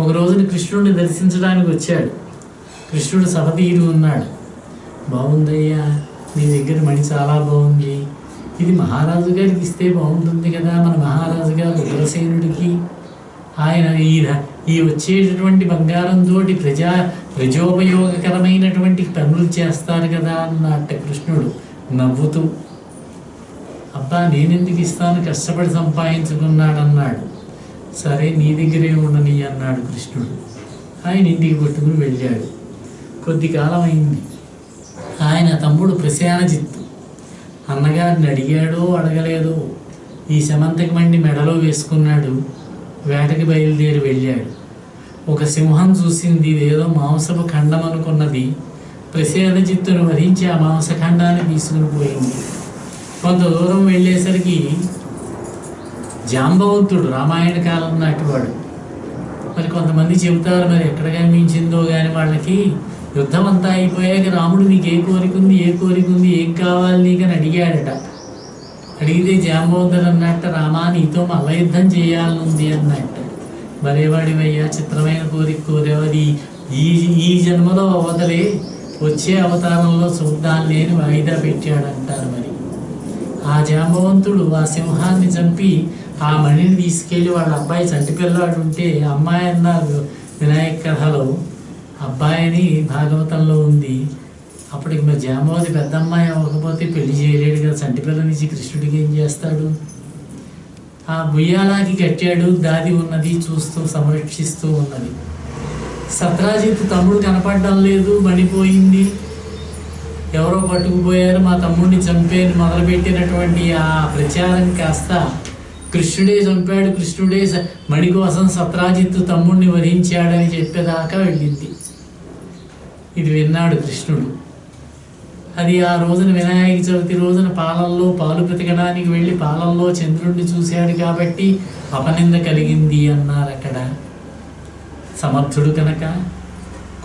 ఒక రోజున కృష్ణుడిని దర్శించడానికి వచ్చాడు. కృష్ణుడు సభ తీరి ఉన్నాడు. బాగుందయ్యా, నీ దగ్గర మణి చాలా బాగుంది, ఇది మహారాజు గారికి ఇస్తే బాగుంటుంది కదా, మన మహారాజు గారు ఉగ్రసేనుడికి. ఆయన ఈ వచ్చేటటువంటి బంగారంతో ప్రజోపయోగకరమైనటువంటి పనులు చేస్తారు కదా అన్నట్ట కృష్ణుడు నవ్వుతూ. అబ్బా, నేనెందుకు ఇస్తాను, కష్టపడి సంపాదించుకున్నాడన్నాడు. సరే, నీ దగ్గరే ఉండని అన్నాడు కృష్ణుడు. ఆయన ఇంటికి పట్టుకుని వెళ్ళాడు. కొద్ది కాలం అయింది. ఆయన తమ్ముడు ప్రసేనజిత్తు అన్నగారిని అడిగాడో అడగలేదో, ఈ శమంతకమణి మెడలో వేసుకున్నాడు. వేటకి బయలుదేరి వెళ్ళాడు. ఒక సింహం చూసింది, ఇదేదో మాంసపు ఖండం అనుకున్నది. ప్రసేనజిత్తును వధించి ఆ మాంసఖండాన్ని తీసుకుని పోయింది. కొంత దూరం వెళ్ళేసరికి జాంబవంతుడు, రామాయణ కాలం నాటివాడు, మరి కొంతమంది చెబుతారు, మరి ఎక్కడ కనిపించిందో కానీ వాళ్ళకి, యుద్ధం అంతా అయిపోయాక రాముడు నీకు ఏ కోరిక ఉంది, ఏం కావాలి నీకని అడిగాడట. అడిగితే జాంబవంతుడు అన్నట్ట, రామా నీతో మల్ల యుద్ధం చేయాలనుంది అన్నట్ట. మరేవాడివయ్యా, చిత్రమైన కోరిక కోరేవాది, ఈ జన్మలో అవతలే, వచ్చే అవతారంలో చూద్దాంలే అని వాయిదా పెట్టాడంటారు. మరి ఆ జాంబవంతుడు ఆ సింహాన్ని చంపి ఆ మణిని తీసుకెళ్ళి వాళ్ళ అబ్బాయి చంటి పిల్లాడు ఉంటే, అమ్మాయి అన్నారు వినాయక కథలో, అబ్బాయిని భాగవతంలో ఉంది. అప్పటికి మరి జాంబవతి పెద్ద అమ్మాయి అవ్వకపోతే పెళ్లి చేయలేడు కదా, చంటి పిల్లనిచ్చి కృష్ణుడికి ఏం చేస్తాడు. ఆ బుయ్యాలాకి కట్టాడు, దాది ఉన్నది, చూస్తూ సంరక్షిస్తూ ఉన్నది. సత్రాజిత్ తమ్ముడు కనపడడం లేదు, మణిపోయింది, ఎవరో పట్టుకుపోయారు, మా తమ్ముడిని చంపేని మొదలుపెట్టినటువంటి ఆ ప్రచారం కాస్త కృష్ణుడే చంపాడు, కృష్ణుడే మణి కోసం సత్రాజిత్తు తమ్ముడిని వధించాడని చెప్పేదాకా వెళ్ళింది. ఇది విన్నాడు కృష్ణుడు. అది ఆ రోజున వినాయక చవితి రోజున పాలల్లో పాలు పితకడానికి వెళ్ళి పాలల్లో చంద్రుడిని చూశాడు కాబట్టి అపనింద కలిగింది అన్నారు. అక్కడ సమర్థుడు కనుక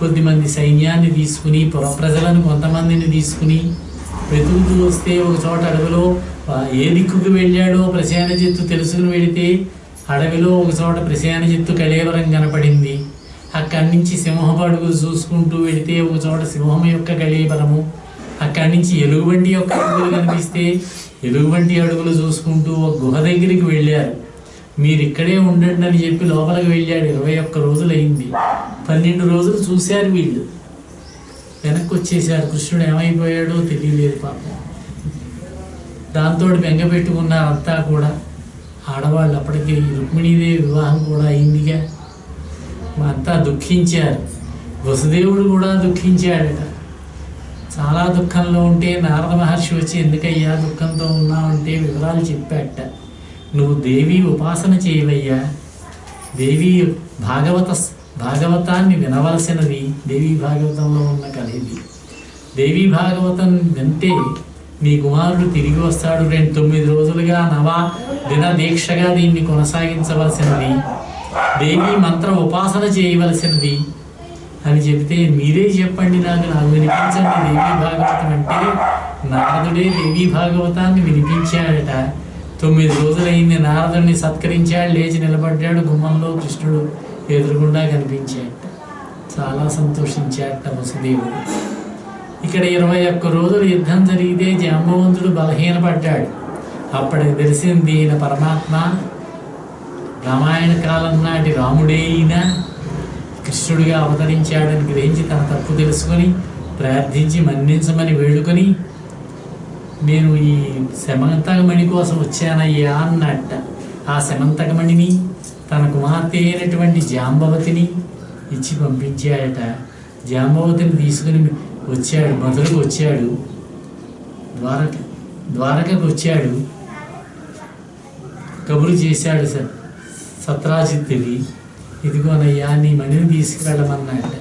కొద్దిమంది సైన్యాన్ని తీసుకుని, పురప్రజలను కొంతమందిని తీసుకుని వెతుకుతూ వస్తే ఒక చోట అడవిలో ఏ దిక్కుకు వెళ్ళాడో ప్రసేనజిత్తు తెలుసుకుని వెళితే అడవిలో ఒక చోట ప్రసేనజిత్తు కళేవరం కనపడింది. అక్కడి నుంచి సింహపు అడుగులు చూసుకుంటూ వెళితే ఒక చోట సింహం యొక్క కళేబరము, అక్కడి నుంచి ఎలుగుబంటి యొక్క అడుగులు కనిపిస్తే ఎలుగుబంటి అడుగులు చూసుకుంటూ ఒక గుహ దగ్గరికి వెళ్ళారు. మీరు ఇక్కడే ఉండండి అని చెప్పి లోపలికి వెళ్ళాడు. 21 రోజులైంది. 12 రోజులు చూశారు వీళ్ళు, వెనక్కి వచ్చేసారు. కృష్ణుడు ఏమైపోయాడో తెలియలేదు పాపం. దాంతో బెంగ పెట్టుకున్నారు అంతా కూడా. ఆడవాళ్ళు అప్పటికి రుక్మిణీదేవి వివాహం కూడా అయిందిగా, అంతా దుఃఖించారు. వసుదేవుడు కూడా దుఃఖించాడట. చాలా దుఃఖంలో ఉంటే నారద మహర్షి వచ్చి, ఎందుకయ్యా దుఃఖంతో ఉన్నావంటే వివరాలు చెప్పాట. నువ్వు దేవి ఉపాసన చేయవయ్యా, దేవి భాగవతాన్ని వినవలసినది. దేవీ భాగవతంలో ఉన్న కథ ఇది. దేవీ భాగవతం వింటే నీ కుమారుడు తిరిగి వస్తాడు. 9 రోజులుగా దిన దీక్షగా దీన్ని కొనసాగించవలసినది, దేవీ మంత్ర ఉపాసన చేయవలసినది అని చెబితే, మీరే చెప్పండి, నాకు వినిపించండి దేవీ భాగవతం అంటే. నారదుడే దేవీ భాగవతాన్ని వినిపించాడట. 9 రోజులైంది. నారదుడిని సత్కరించాడు, లేచి నిలబడ్డాడు. గుమ్మంలో కృష్ణుడు ఎదురుగుండా కనిపించాడట. చాలా సంతోషించాడట వసుదేవుడు. ఇక్కడ 21 రోజులు యుద్ధం జరిగితే జాంబవంతుడు బలహీనపడ్డాడు. అప్పటికి తెలిసింది ఈయన పరమాత్మ, రామాయణ కాలం నాటి రాముడే ఈయన కృష్ణుడిగా అవతరించాడని గ్రహించి తన తప్పు తెలుసుకొని ప్రార్థించి మన్నించమని వేడుకొని, నేను ఈ శమంతకమణి కోసం వచ్చానయ్యా అన్నట్ట. ఆ శమంతకమణిని తన కుమార్తె అయినటువంటి జాంబవతిని ఇచ్చి పంపించాడట. జాంబవతిని తీసుకుని వచ్చాడు, మధురకు వచ్చాడు, ద్వారకకు వచ్చాడు. కబురు చేశాడు సత్రాజిత్తుకి, ఇదిగోనయ్యా నీ మణిని తీసుకువెళ్ళమన్నట్ట.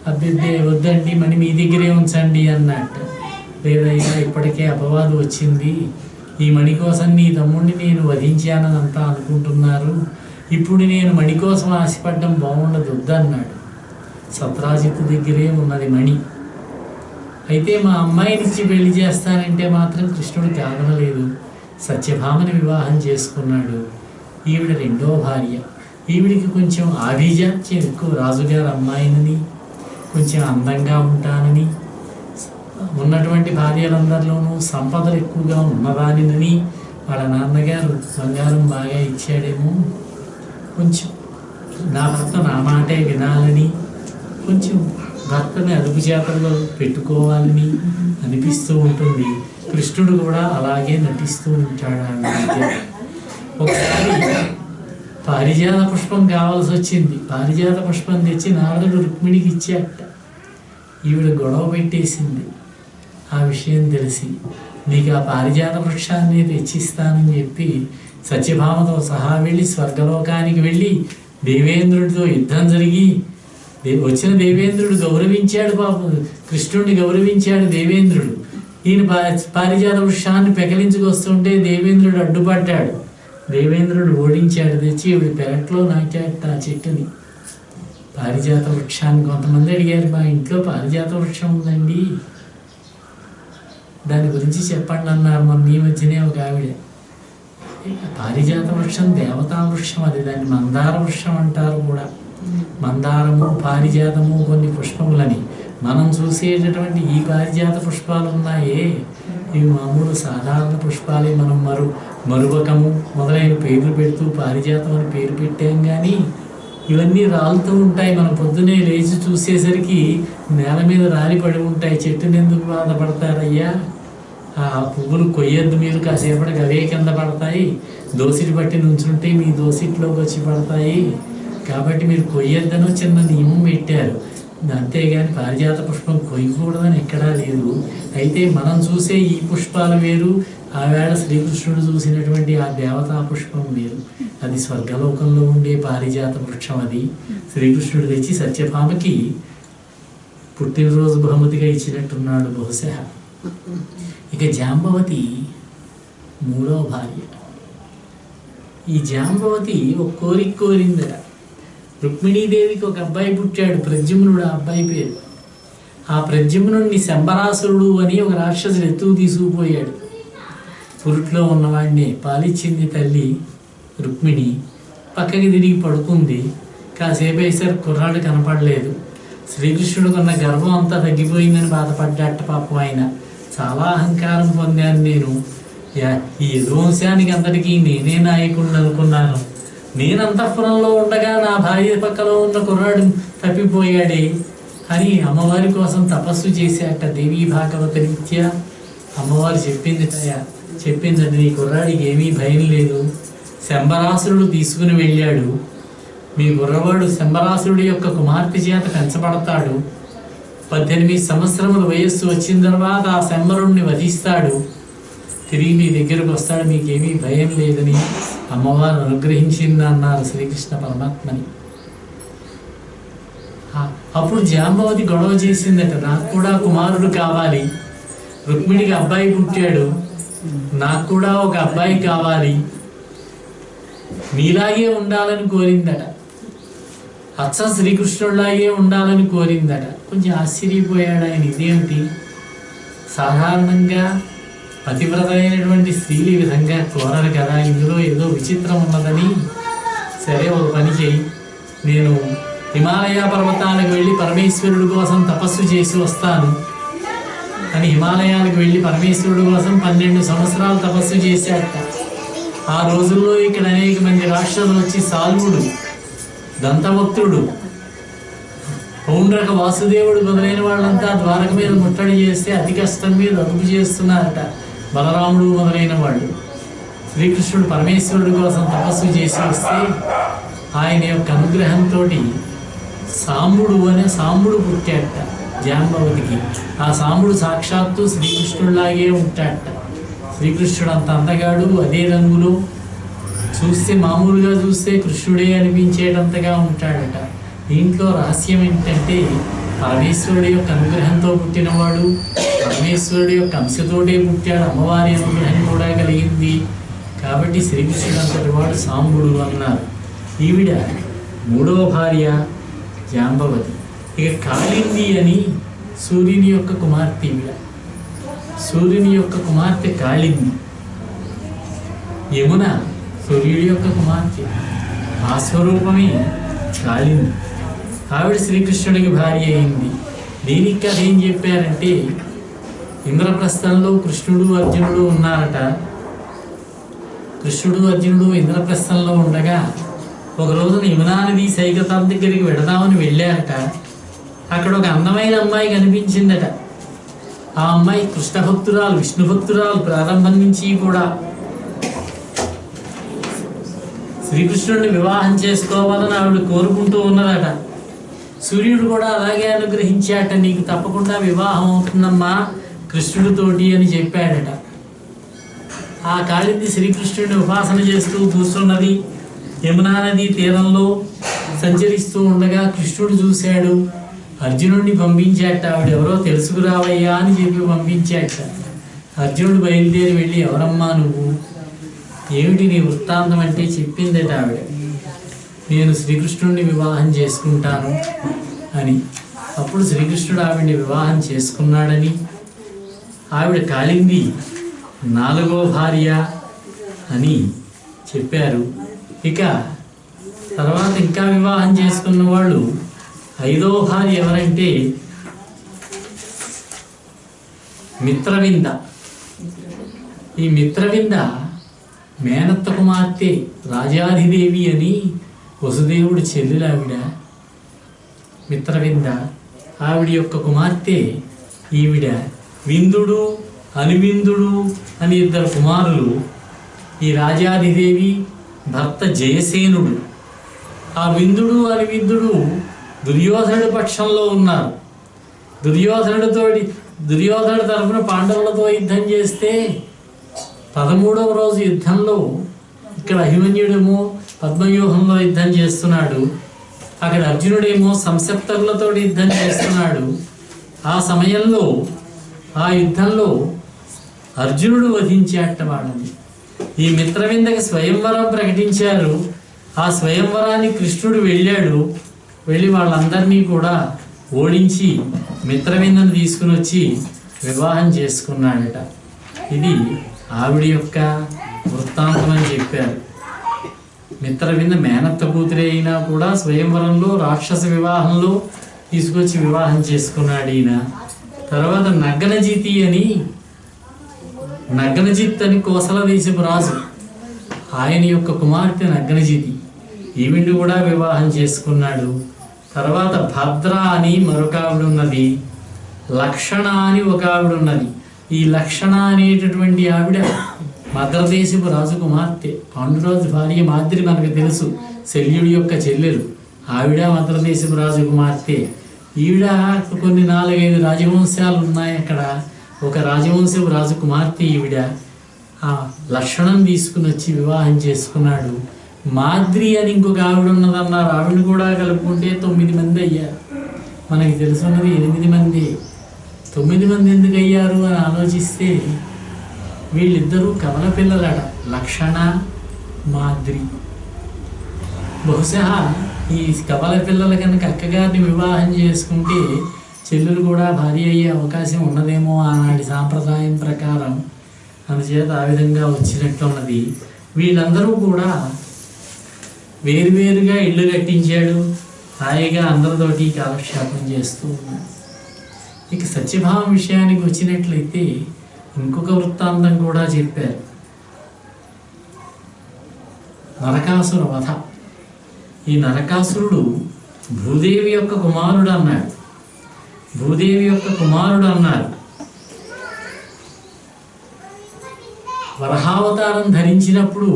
అబ్బిబ్బే వద్దండి, మణి మీ దగ్గరే ఉంచండి అన్నట్ట. లేదయ్యా, ఇప్పటికే అపవాదు వచ్చింది, ఈ మణి కోసం నీ తమ్ముడిని నేను వధించానని అంతా అనుకుంటున్నారు. ఇప్పుడు నేను మణి కోసం ఆశపడ్డం బాగుండదు, వద్దన్నాడు. సత్రాజిత్తు దగ్గరే ఉన్నది మణి. అయితే మా అమ్మాయినిచ్చి పెళ్లి చేస్తానంటే మాత్రం కృష్ణుడు కాదనలేదు. సత్యభామని వివాహం చేసుకున్నాడు. ఈవిడ రెండో భార్య. ఈవిడికి కొంచెం ఆభిజాత్యం ఎక్కువ. రాజుగారు అమ్మాయినని, కొంచెం అందంగా ఉంటానని, ఉన్నటువంటి భార్యలందరిలోనూ సంపదలు ఎక్కువగా ఉన్నదానినని వాళ్ళ నాన్నగారు బంగారం బాగా ఇచ్చాడేమో, కొంచెం నా భర్త నా మాటే వినాలని, కొంచెం భర్తని అదుపు చేపల్లో పెట్టుకోవాలని అనిపిస్తూ ఉంటుంది. కృష్ణుడు కూడా అలాగే నటిస్తూ ఉంటాడు. ఒకసారి పారిజాత పుష్పం కావాల్సి వచ్చింది. పారిజాత పుష్పం తెచ్చి నారదుడు రుక్మిణికి ఇచ్చాట. ఈవిడ గొడవ పెట్టేసింది. ఆ విషయం తెలిసి నీకు ఆ పారిజాత వృక్షాన్ని తెచ్చిస్తానని చెప్పి సత్యభామతో సహా వెళ్ళి స్వర్గలోకానికి వెళ్ళి దేవేంద్రుడితో యుద్ధం జరిగి వచ్చిన దేవేంద్రుడు గౌరవించాడు. పాపం కృష్ణుడిని గౌరవించాడు దేవేంద్రుడు. ఈయన పారిజాత వృక్షాన్ని పెకలించుకొస్తుంటే దేవేంద్రుడు అడ్డుపడ్డాడు. దేవేంద్రుడు ఓడించాడు. తెచ్చి ఇవి పెరట్లో నాటాట ఆ చెట్టుని, పారిజాత వృక్షాన్ని. కొంతమంది అడిగారు, మా ఇంట్లో పారిజాత వృక్షం ఉందండి, దాని గురించి చెప్పండి అన్నారు మొన్న ఈ మధ్యనే ఒక ఆవిడ. పారిజాత వృక్షం దేవతా వృక్షం, అది దాన్ని మందార వృక్షం అంటారు కూడా. మందారము, పారిజాతము కొన్ని పుష్పములని. మనం చూసేటటువంటి ఈ పారిజాత పుష్పాలు ఉన్నాయే, ఇవి మామూలు సాధారణ పుష్పాలే. మనం మరువకము మొదలైన పేర్లు పెడుతూ పారిజాతం అని పేరు పెట్టాం. కానీ ఇవన్నీ రాలుతూ ఉంటాయి. మనం పొద్దునే లేచి చూసేసరికి నేల మీద రాలి పడి ఉంటాయి. చెట్టుని ఎందుకు బాధపడతారయ్యా, ఆ పువ్వులు కొయ్యొద్దు మీరు, కాసేపటికి అవే కింద పడతాయి. దోసిటి బట్టి నుంచుంటే మీ దోసిట్లోకి వచ్చి పడతాయి, కాబట్టి మీరు కొయ్యొద్దనో చిన్న నియమం పెట్టారు. అంతేగాని పారిజాత పుష్పం కొయ్యకూడదని ఎక్కడా లేదు. అయితే మనం చూసే ఈ పుష్పాలు వేరు, ఆవేళ శ్రీకృష్ణుడు చూసినటువంటి ఆ దేవతా పుష్పం వేరు. అది స్వర్గలోకంలో ఉండే పారిజాత వృక్షం. అది శ్రీకృష్ణుడు తెచ్చి సత్యభామకి పుట్టినరోజు బహుమతిగా ఇచ్చినట్టున్నాడు బహుశా. ఇక జాంబవతి మూడవ భార్య. ఈ జాంబవతి ఒక కోరిక కోరిందట. రుక్మిణీదేవికి ఒక అబ్బాయి పుట్టాడు, ప్రద్యుమ్నుడు ఆ అబ్బాయి పేరు. ఆ ప్రద్యుమ్నుడిని శంబరాసురుడు అని ఒక రాక్షసుడు ఎత్తుకు తీసుకుపోయాడు. పురుట్లో ఉన్నవాడిని పాలిచ్చింది తల్లి రుక్మిణి. పక్కకి తిరిగి పడుకుంది. కాసేపు అయ్యేసరికి కుర్రాడు కనపడలేదు. శ్రీకృష్ణుడికి ఉన్న గర్వం అంతా తగ్గిపోయిందని బాధపడ్డాట పాపం ఆయన. చాలా అహంకారం పొందాను నేను, ఈ యదువంశానికి అంతటికీ నేనే నాయకుడిని అనుకున్నాను. నేను అంతఃపురంలో ఉండగా నా భార్య పక్కలో ఉన్న కుర్రాడు తప్పిపోయాడే అని అమ్మవారి కోసం తపస్సు చేశాట. దేవీ భాగవత రీత్యా అమ్మవారు చెప్పిందండి, నీ కుర్రాడికి ఏమీ భయం లేదు, శంబరాసురుడు తీసుకుని వెళ్ళాడు. మీ కుర్రవాడు శంబరాసురుడి యొక్క కుమార్తె చేత పెంచబడతాడు. 18 సంవత్సరముల వయస్సు వచ్చిన తర్వాత ఆ శంబరుణ్ణి వధిస్తాడు, తిరిగి మీ దగ్గరకు వస్తాడు, మీకేమీ భయం లేదని అమ్మవారు అనుగ్రహించింది అన్నారు శ్రీకృష్ణ పరమాత్మని. అప్పుడు జాంబవతి గొడవ చేసిందట, నాకు కూడా కుమారుడు కావాలి, రుక్మిణికి అబ్బాయి పుట్టాడు, నాకు కూడా ఒక అబ్బాయి కావాలి, మీలాగే ఉండాలని కోరిందట. అచ్చం శ్రీకృష్ణుడిలాగే ఉండాలని కోరిందట. కొంచెం ఆశ్చర్యపోయాడు ఆయన, ఇదేమిటి, సాధారణంగా పతివ్రత అయినటువంటి స్త్రీలు ఈ విధంగా కోరరు కదా, ఇందులో ఏదో విచిత్రం ఉన్నదని. సరే ఒక పని చేయి, నేను హిమాలయ పర్వతాలకు వెళ్ళి పరమేశ్వరుడు కోసం తపస్సు చేసి వస్తాను అని హిమాలయాలకు వెళ్ళి పరమేశ్వరుడు కోసం 12 సంవత్సరాలు తపస్సు చేశాట. ఆ రోజుల్లో ఇక్కడ అనేక మంది రాక్షసులు వచ్చి సాల్వుడు, దంతభక్తుడు, పౌండ్రక వాసుదేవుడు మొదలైన వాళ్ళంతా ద్వారక మీద ముట్టడి చేస్తే అతి కష్టం మీద అదుపు చేస్తున్నారట. బలరాముడు మొదలైన వాళ్ళు. శ్రీకృష్ణుడు పరమేశ్వరుడు కోసం తపస్సు చేసి వస్తే ఆయన యొక్క అనుగ్రహంతో సాంబుడు పుట్టాట జాంబవతికి. ఆ సాంబుడు సాక్షాత్తు శ్రీకృష్ణుడిలాగే ఉంటాడట. శ్రీకృష్ణుడు అంత అందగాడు, అదే రంగులో, చూస్తే మామూలుగా చూస్తే కృష్ణుడే అనిపించేటంతగా ఉంటాడట. దీంట్లో రహస్యం ఏంటంటే పరమేశ్వరుడి యొక్క అనుగ్రహంతో పుట్టినవాడు, పరమేశ్వరుడి యొక్క అంశతోటే పుట్టాడు, అమ్మవారి అనుగ్రహం కూడా కలిగింది. కాబట్టి శ్రీకృష్ణుడు అంతటి వాడు సాంబుడు అన్నారు. ఈవిడ మూడవ భార్య జాంబవతి. ఇక కాళింది అని సూర్యుని యొక్క కుమార్తె. ఈవిడ సూర్యుని యొక్క కుమార్తె కాళింది. యమున సూర్యుడి యొక్క కుమార్తె, ఆ స్వరూపమే కాళింది. ఆవిడ శ్రీకృష్ణుడికి భార్య అయింది. దీనికి కథ ఏం చెప్పారంటే, ఇంద్రప్రస్థంలో కృష్ణుడు అర్జునుడు ఉన్నారట. కృష్ణుడు అర్జునుడు ఇంద్రప్రస్థంలో ఉండగా ఒక రోజున యమునా నది సైకతం దగ్గరికి వెడదామని వెళ్ళారట. అక్కడ ఒక అందమైన అమ్మాయి కనిపించిందట. ఆ అమ్మాయి కృష్ణ భక్తురాలు, విష్ణు భక్తురాలు. ప్రారంభం నుంచి కూడా శ్రీకృష్ణుడిని వివాహం చేసుకోవాలని ఆవిడ కోరుకుంటూ ఉన్నదట. సూర్యుడు కూడా అలాగే అనుగ్రహించాట, నీకు తప్పకుండా వివాహం అవుతుందమ్మా కృష్ణుడితోటి అని చెప్పాడట. ఆ కాళింది శ్రీకృష్ణుడిని ఉపాసన చేస్తూ కూర్చున్నది. యమునా నది తీరంలో సంచరిస్తూ ఉండగా కృష్ణుడు చూశాడు. అర్జునుడిని పంపించాట. ఆవిడెవరో తెలుసుకురావయ్యా అని చెప్పి పంపించాట. అర్జునుడు బయలుదేరి వెళ్ళి, ఎవరమ్మా నువ్వు, ఏమిటి నీ వృత్తాంతం అంటే చెప్పిందట ఆవిడ. నేను శ్రీకృష్ణుడిని వివాహం చేసుకుంటాను అని. అప్పుడు శ్రీకృష్ణుడు ఆవిడ్ని వివాహం చేసుకున్నాడని, ఆవిడ కాళింది 4వ భార్య అని చెప్పారు. ఇక తర్వాత ఇంకా వివాహం చేసుకున్న వాళ్ళు 5వ భార్య ఎవరంటే మిత్రవింద. ఈ మిత్రవింద మేనత్త కుమార్తె రాజాధిదేవి అని వసుదేవుడి చెల్లెలు ఆవిడ మిత్రవింద. ఆవిడ యొక్క కుమార్తె ఈవిడ. విందుడు అనివిందుడు అని 2 కుమారులు. ఈ రాజాధిదేవి భర్త జయసేనుడు. ఆ విందుడు అనివిందుడు దుర్యోధనుడి పక్షంలో ఉన్నారు. దుర్యోధనుడి తరఫున పాండవులతో యుద్ధం చేస్తే 13వ రోజు యుద్ధంలో ఇక్కడ అభిమన్యుడేమో పద్మవ్యూహంలో యుద్ధం చేస్తున్నాడు. అక్కడ అర్జునుడేమో సంసప్తకులతో యుద్ధం చేస్తున్నాడు. ఆ సమయంలో ఆ యుద్ధంలో అర్జునుడు వధించాట వాళ్ళని. ఈ మిత్రవిందకి స్వయంవరం ప్రకటించారు. ఆ స్వయంవరానికి కృష్ణుడు వెళ్ళాడు. వెళ్ళి వాళ్ళందరినీ కూడా ఓడించి మిత్రవిందను తీసుకుని వచ్చి వివాహం చేసుకున్నాడట. ఇది ఆవిడ యొక్క వృత్తాంతం అని చెప్పారు. మిత్రవింద మేనత్త కూతురే అయినా కూడా స్వయంవరంలో రాక్షస వివాహంలో తీసుకొచ్చి వివాహం చేసుకున్నాడు ఈయన. తర్వాత నగ్నజిత్ అని కోసల దేశపు రాజు, ఆయన యొక్క కుమార్తె నగ్నజితి. ఈవిడ్ని కూడా వివాహం చేసుకున్నాడు. తర్వాత భద్ర అని మరొక ఆవిడ ఉన్నది. లక్షణ అని ఒక ఆవిడ ఉన్నది. ఈ లక్షణ అనేటటువంటి ఆవిడ మద్రదేశపు రాజు కుమార్తె. పాండురాజు భార్య మాద్రి మనకు తెలుసు, శల్యుడి యొక్క చెల్లెలు. ఆవిడ మద్రదేశపు రాజు కుమార్తె. ఈవిడ కొన్ని 4-5 రాజవంశాలు ఉన్నాయి అక్కడ. ఒక రాజవంశపు రాజు కుమార్తె ఈవిడ. ఆ లక్షణం తీసుకుని వచ్చి వివాహం చేసుకున్నాడు. మాద్రి అని ఇంకొక ఆవిడ ఉన్నదన్నారు. ఆవిడని కూడా కలుపుకుంటే 9 మంది అయ్యారు. మనకి తెలుసున్నది 8 మంది. 9 మంది ఎందుకు అయ్యారు అని ఆలోచిస్తే వీళ్ళిద్దరూ కమల పిల్లలట, లక్షణ మాద్రి. బహుశా ఈ కమల పిల్లల కనుక అక్కగారిని వివాహం చేసుకుంటే చెల్లెలు కూడా భార్య అయ్యే అవకాశం ఉన్నదేమో ఆనాటి సాంప్రదాయం ప్రకారం. అందుచేత ఆ విధంగా వచ్చినట్లున్నది. వీళ్ళందరూ కూడా వేరువేరుగా ఇళ్ళు కట్టించాడు. హాయిగా అందరితోటి కాలక్షేపం చేస్తూ ఉన్నాడు. ఇక సత్యభామ విషయానికి వచ్చినట్లయితే ఇంకొక వృత్తాంతం కూడా చెప్పారు. నరకాసుర వధ. ఈ నరకాసురుడు భూదేవి యొక్క కుమారుడు అన్నాడు. వరహావతారం ధరించినప్పుడు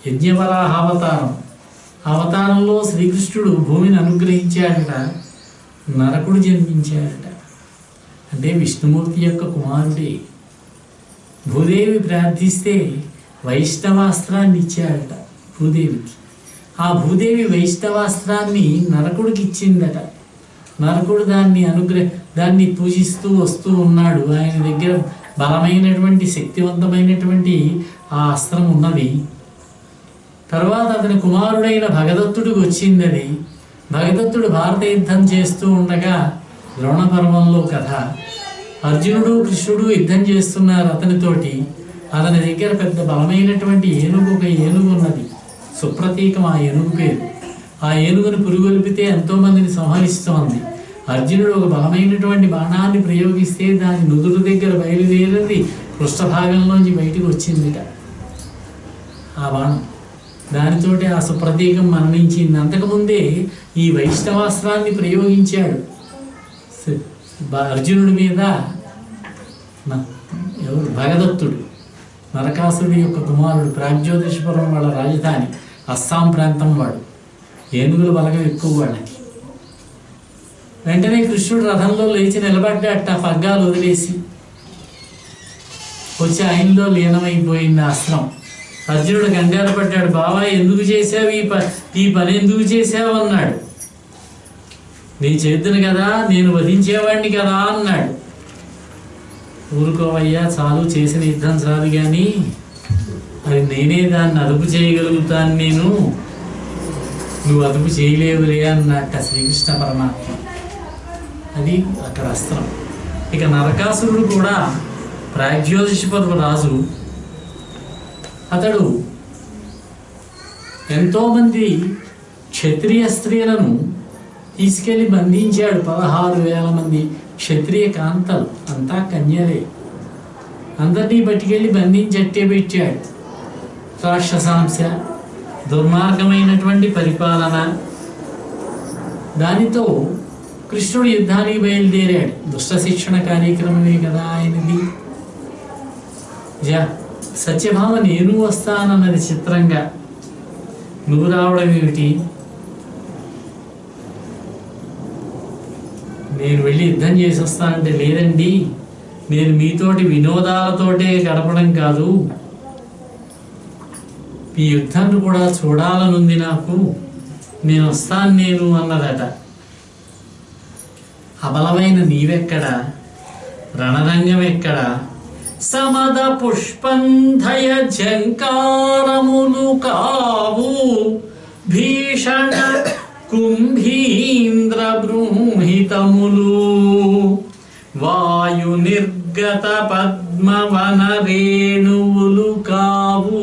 యజ్ఞవరాహావతారం అవతారంలో శ్రీకృష్ణుడు భూమిని అనుగ్రహించాడట. నరకుడు జన్మించాడట. అంటే విష్ణుమూర్తి యొక్క కుమారుడే. భూదేవి ప్రార్థిస్తే వైష్ణవాస్త్రాన్ని ఇచ్చాడట భూదేవికి. ఆ భూదేవి వైష్ణవాస్త్రాన్ని నరకుడికి ఇచ్చిందట. నరకుడు దాన్ని పూజిస్తూ వస్తూ ఉన్నాడు. ఆయన దగ్గర బలమైనటువంటి శక్తివంతమైనటువంటి ఆ అస్త్రం ఉన్నది. తర్వాత అతని కుమారుడైన భగదత్తుడికి వచ్చింది అది. భగదత్తుడు భారత యుద్ధం చేస్తూ ఉండగా ద్రోణ పర్వంలో కథ, అర్జునుడు కృష్ణుడు యుద్ధం చేస్తున్నారు అతనితోటి. అతని దగ్గర పెద్ద బలమైనటువంటి ఒక ఏనుగు ఉన్నది, సుప్రతీకం ఆ ఏనుగు పేరు. ఆ ఏనుగును పురుగొల్పితే ఎంతోమందిని సంహరిస్తోంది. అర్జునుడు ఒక బలమైనటువంటి బాణాన్ని ప్రయోగిస్తే దాని నుదురు దగ్గర బయలుదేరింది, పృష్ఠభాగంలోంచి బయటికి వచ్చిందిట ఆ బాణం. దానితోటి ఆ సుప్రతీకం మరణించింది. అంతకుముందే ఈ వైష్ణవాస్త్రాన్ని ప్రయోగించాడు అర్జునుడి మీద ఎవరు, భగదత్తుడు, నరకాసుడి యొక్క కుమారుడు, ప్రాగ్జ్యోతిషపురం వాళ్ళ రాజధాని, అస్సాం ప్రాంతం వాడు. ఏనుగుల బలగం ఎక్కువ వాళ్ళకి. వెంటనే కృష్ణుడు రథంలో లేచి నిలబడ్డాట, పగ్గాలు వదిలేసి. వచ్చి ఆయనలో లీనమైపోయింది అస్త్రం. అర్జునుడు కంగారు పడ్డాడు, బావా ఎందుకు చేసావు ఈ పని ఎందుకు చేసావు అన్నాడు. నీ చేద్దును కదా, నేను వధించేవాడిని కదా అన్నాడు. ఊరుకోవయ్యా, చాలు, చేసిన యుద్ధం చాలు, కానీ అది నేనే దాన్ని అదుపు చేయగలుగుతాను, నువ్వు అదుపు చేయలేవులే అన్నట్ట శ్రీకృష్ణ పరమాత్మ. అది అక్కడ అస్త్రం. ఇక నరకాసురుడు కూడా ప్రాగ్జ్యోతిషపురపు రాజు. అతడు ఎంతోమంది క్షత్రియ స్త్రీలను తీసుకెళ్ళి బంధించాడు. 16,000 మంది క్షత్రియ కాంతలు, అంతా కన్యలే. అందరినీ పట్టుకెళ్ళి బంధించట్టే పెట్టాడు. రాక్షసాంశ, దుర్మార్గమైనటువంటి పరిపాలన. దానితో కృష్ణుడు యుద్ధానికి బయలుదేరాడు. దుష్ట శిక్షణ కార్యక్రమమే కదా ఆయనది. సత్యభామ నేను వస్తానన్నది చిత్రంగా, నువ్వు రావడం ఏమిటి, నేను వెళ్ళి యుద్ధం చేసి వస్తానంటే, లేదండి నేను మీతోటి వినోదాలతోటే గడపడం కాదు, ఈ యుద్ధాన్ని కూడా చూడాలనుంది నాకు, నేను వస్తాను అన్నదట. అబలమైన నీవెక్కడ, రణరంగం ఎక్కడ, సమద పుష్పంధయ జంకారములు కావు, భీషణ కుంభీంద్ర బృంహితములు, వాయు నిర్గత పద్మవన రేణువులు కావు,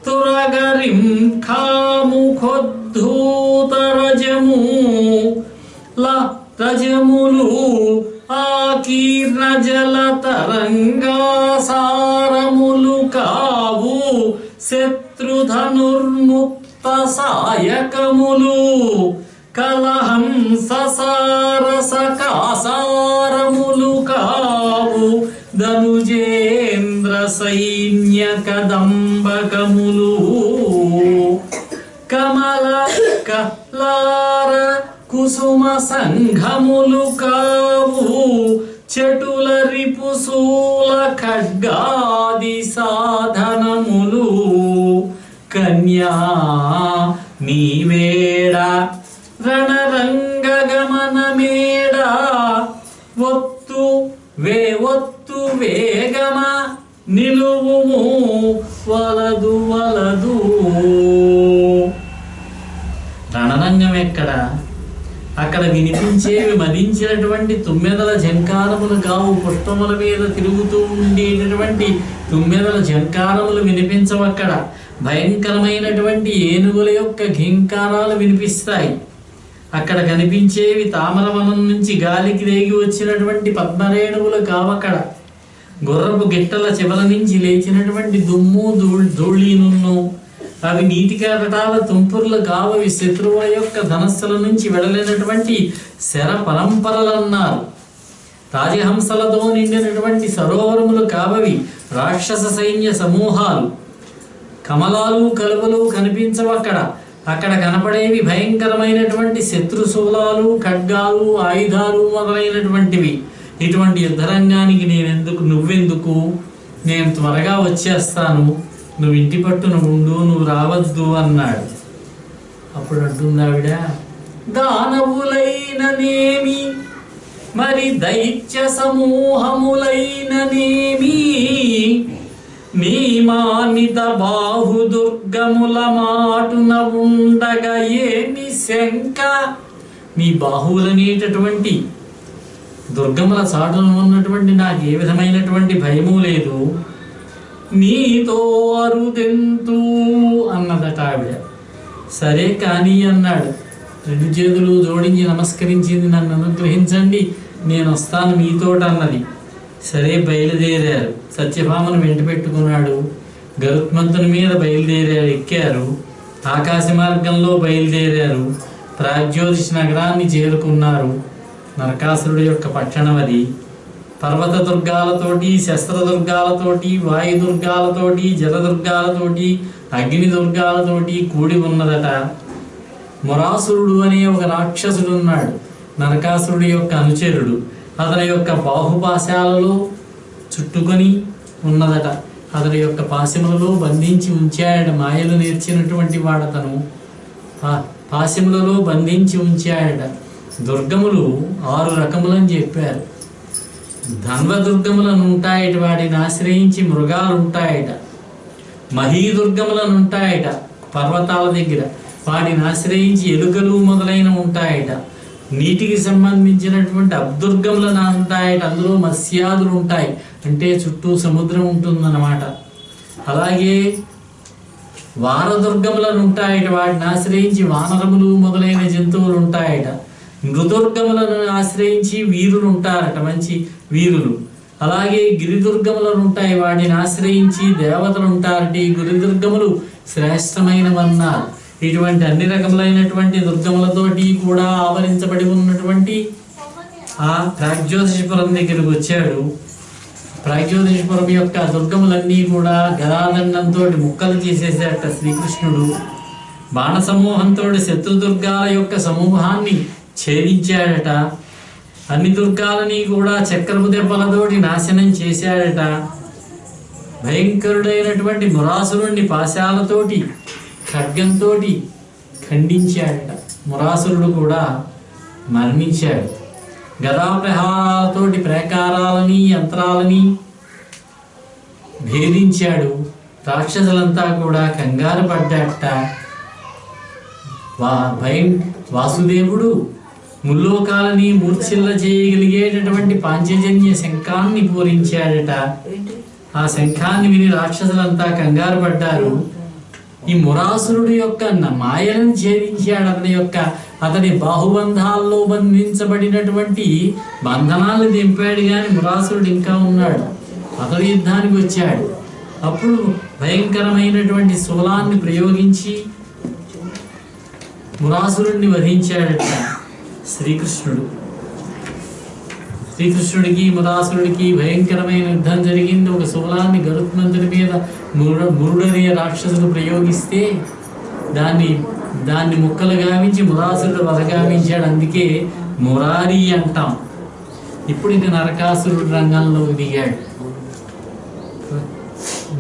తురగరిం ఖాముఖోద్ధూతరజము రజములు, ఆకీర్ణ జల తరంగాసారములు కావు, శత్రుధనుర్ముక్త సాయకములు, కలహంస సారస కాసారములు కావు, ధనుజేంద్ర సైన్య కదంబకములు, కమల కహ్లార కుసుమ సంఘములు కావు, చటుల రిపుశూల ఖడ్గాది సాధనములు, కన్యా నీవేడ రణరంగగమనమేడ, ఒత్తు వేగమ నిలువుము వలదు వలదు. రణరంగం ఎక్కడ, అక్కడ వినిపించేవి మదించినటువంటి తుమ్మెదల జంకారములు కావు. పుష్పముల మీద తిరుగుతూ ఉండేటటువంటి తుమ్మెదల జంకారములు వినిపించవు. అక్కడ భయంకరమైనటువంటి ఏనుగుల యొక్క ఘీంకారాలు వినిపిస్తాయి. అక్కడ కనిపించేవి తామరవనం నుంచి గాలికి రేగి వచ్చినటువంటి పద్మరేణువులు కావక్కడ. గుర్రపు గిట్టల చివర నుంచి లేచినటువంటి దుమ్ము ధూళీనున్ను అవి నీటి కెరటాల తుంపుర్లు కావవి. శత్రువుల యొక్క ధనస్సుల నుంచి వెడలినటువంటి శర పరంపరలన్నారు. రాజహంసలతో నిండినటువంటి సరోవరములు కావవి. రాక్షస సైన్య సమూహాలు, కమలాలు కలువలు కనిపించవు అక్కడ. అక్కడ కనపడేవి భయంకరమైనటువంటి శత్రుశూలాలు, ఖడ్గాలు, ఆయుధాలు మొదలైనటువంటివి. ఇటువంటి యుద్ధరంగానికి నువ్వెందుకు, నేను త్వరగా వచ్చేస్తాను, నువ్వు ఇంటి పట్టున ఉండు, నువ్వు రావద్దు అన్నాడు. అప్పుడు అంటుంది ఆవిడ, దానవులైననేమి మరి దైత్య సమూహములైననేమి నీ మానిత బాహుదుర్గముల మాటున ఉండగా ఏమి శంక. నీ బాహువులనేటటువంటి దుర్గముల చాటున ఉన్నటువంటి నాకు ఏ విధమైనటువంటి భయము లేదు. నీతో అరుదెంతు అన్నదట ఆవిడ. సరే కానీ అన్నాడు. 2 చేతులు జోడించి నమస్కరించింది. నన్ను అనుగ్రహించండి, నేను వస్తాను మీతోట అన్నది. సరే బయలుదేరారు. సత్యభామను వెంట పెట్టుకున్నాడు. గరుత్మంతుని మీద బయలుదేరారు, ఎక్కారు. ఆకాశ మార్గంలో బయలుదేరారు. ప్రాగ్జ్యోతిష్ నగరాన్ని చేరుకున్నారు. నరకాసురుడు యొక్క పట్టణం అది. పర్వత దుర్గాలతోటి, శస్త్రదుర్గాలతోటి, వాయుదుర్గాలతోటి, జలదుర్గాలతోటి, అగ్ని దుర్గాలతోటి కూడి ఉన్నదట. మురాసురుడు అనే ఒక రాక్షసుడు ఉన్నాడు, నరకాసురుడి యొక్క అనుచరుడు. అతని యొక్క బాహుపాశాలలో చుట్టుకొని ఉన్నదట. అతని యొక్క పాశములలో బంధించి ఉంచాడు. మాయలు నేర్చినటువంటి వాడతను పాశములలో బంధించి ఉంచాడట. దుర్గములు 6 రకములని చెప్పారు. ధన్వదుర్గములను ఉంటాయట, వాటిని ఆశ్రయించి మృగాలు ఉంటాయట. మహీదుర్గములను ఉంటాయట, పర్వతాల దగ్గర వాటిని ఆశ్రయించి ఎలుకలు మొదలైన ఉంటాయట. నీటికి సంబంధించినటువంటి అబ్దుర్గములను ఉంటాయట, అందులో మత్స్యాదులు ఉంటాయి, అంటే చుట్టూ సముద్రం ఉంటుందన్నమాట. అలాగే వానదుర్గములను ఉంటాయట, వాటిని ఆశ్రయించి వానరములు మొదలైన జంతువులు ఉంటాయట. మృదుర్గములను ఆశ్రయించి వీరులు ఉంటారట, మంచి వీరులు. అలాగే గిరిదుర్గములను ఉంటాయి, వాటిని ఆశ్రయించి దేవతలు ఉంటారట. ఈ గిరిదుర్గములు శ్రేష్టమైనవన్నారు. ఇటువంటి అన్ని రకములైనటువంటి దుర్గములతోటి కూడా ఆవరించబడి ఉన్నటువంటి ఆ ప్రాగ్జ్యోతిషపురం దగ్గరకు వచ్చాడు. ప్రాగ్జ్యోతిషపురం యొక్క దుర్గములన్నీ కూడా గదాదండంతో ముక్కలు చేసేసాట శ్రీకృష్ణుడు. బాణసమూహంతో శత్రుదుర్గాల యొక్క సమూహాన్ని ఛేదించాడట. అన్ని దుర్గాలని కూడా చక్రపు దెబ్బలతోటి నాశనం చేశాడట. భయంకరుడైనటువంటి మురాసురుణ్ణి పాశాలతోటి ఖడ్గంతో ఖండించాడట. మురాసురుడు కూడా మరణించాడు. గదాప్రహారాలతోటి ప్రాకారాలని యంత్రాలని భేదించాడు. రాక్షసులంతా కూడా కంగారు పడ్డాట. వాసుదేవుడు ముల్లోకాలని మూర్ఛిల్ల చేయగలిగేటటువంటి పాంచజన్య శంఖాన్ని పూరించాడట. ఆ శంఖాన్ని విని రాక్షసులంతా కంగారు పడ్డారు. ఈ మురాసురుడు యొక్క మాయలను ఛేదించాడు. అతని బాహుబంధాల్లో బంధించబడినటువంటి బంధనాలను దింపాడు. కానీ మురాసురుడు ఇంకా ఉన్నాడు. అతడు యుద్ధానికి వచ్చాడు. అప్పుడు భయంకరమైనటువంటి శూలాన్ని ప్రయోగించి మురాసురుడిని వధించాడట శ్రీకృష్ణుడు. శ్రీకృష్ణుడికి మురాసురుడికి భయంకరమైన యుద్ధం జరిగింది. ఒక శూలాన్ని గరుత్మంతుడి మీద మురుడనే రాక్షసుడు ప్రయోగిస్తే దాన్ని ముక్కలు గావించి మురాసురుడు వధగావించాడు. అందుకే మురారి అంటాం. ఇప్పుడు ఇంక నరకాసురుడు రంగంలోకి దిగాడు.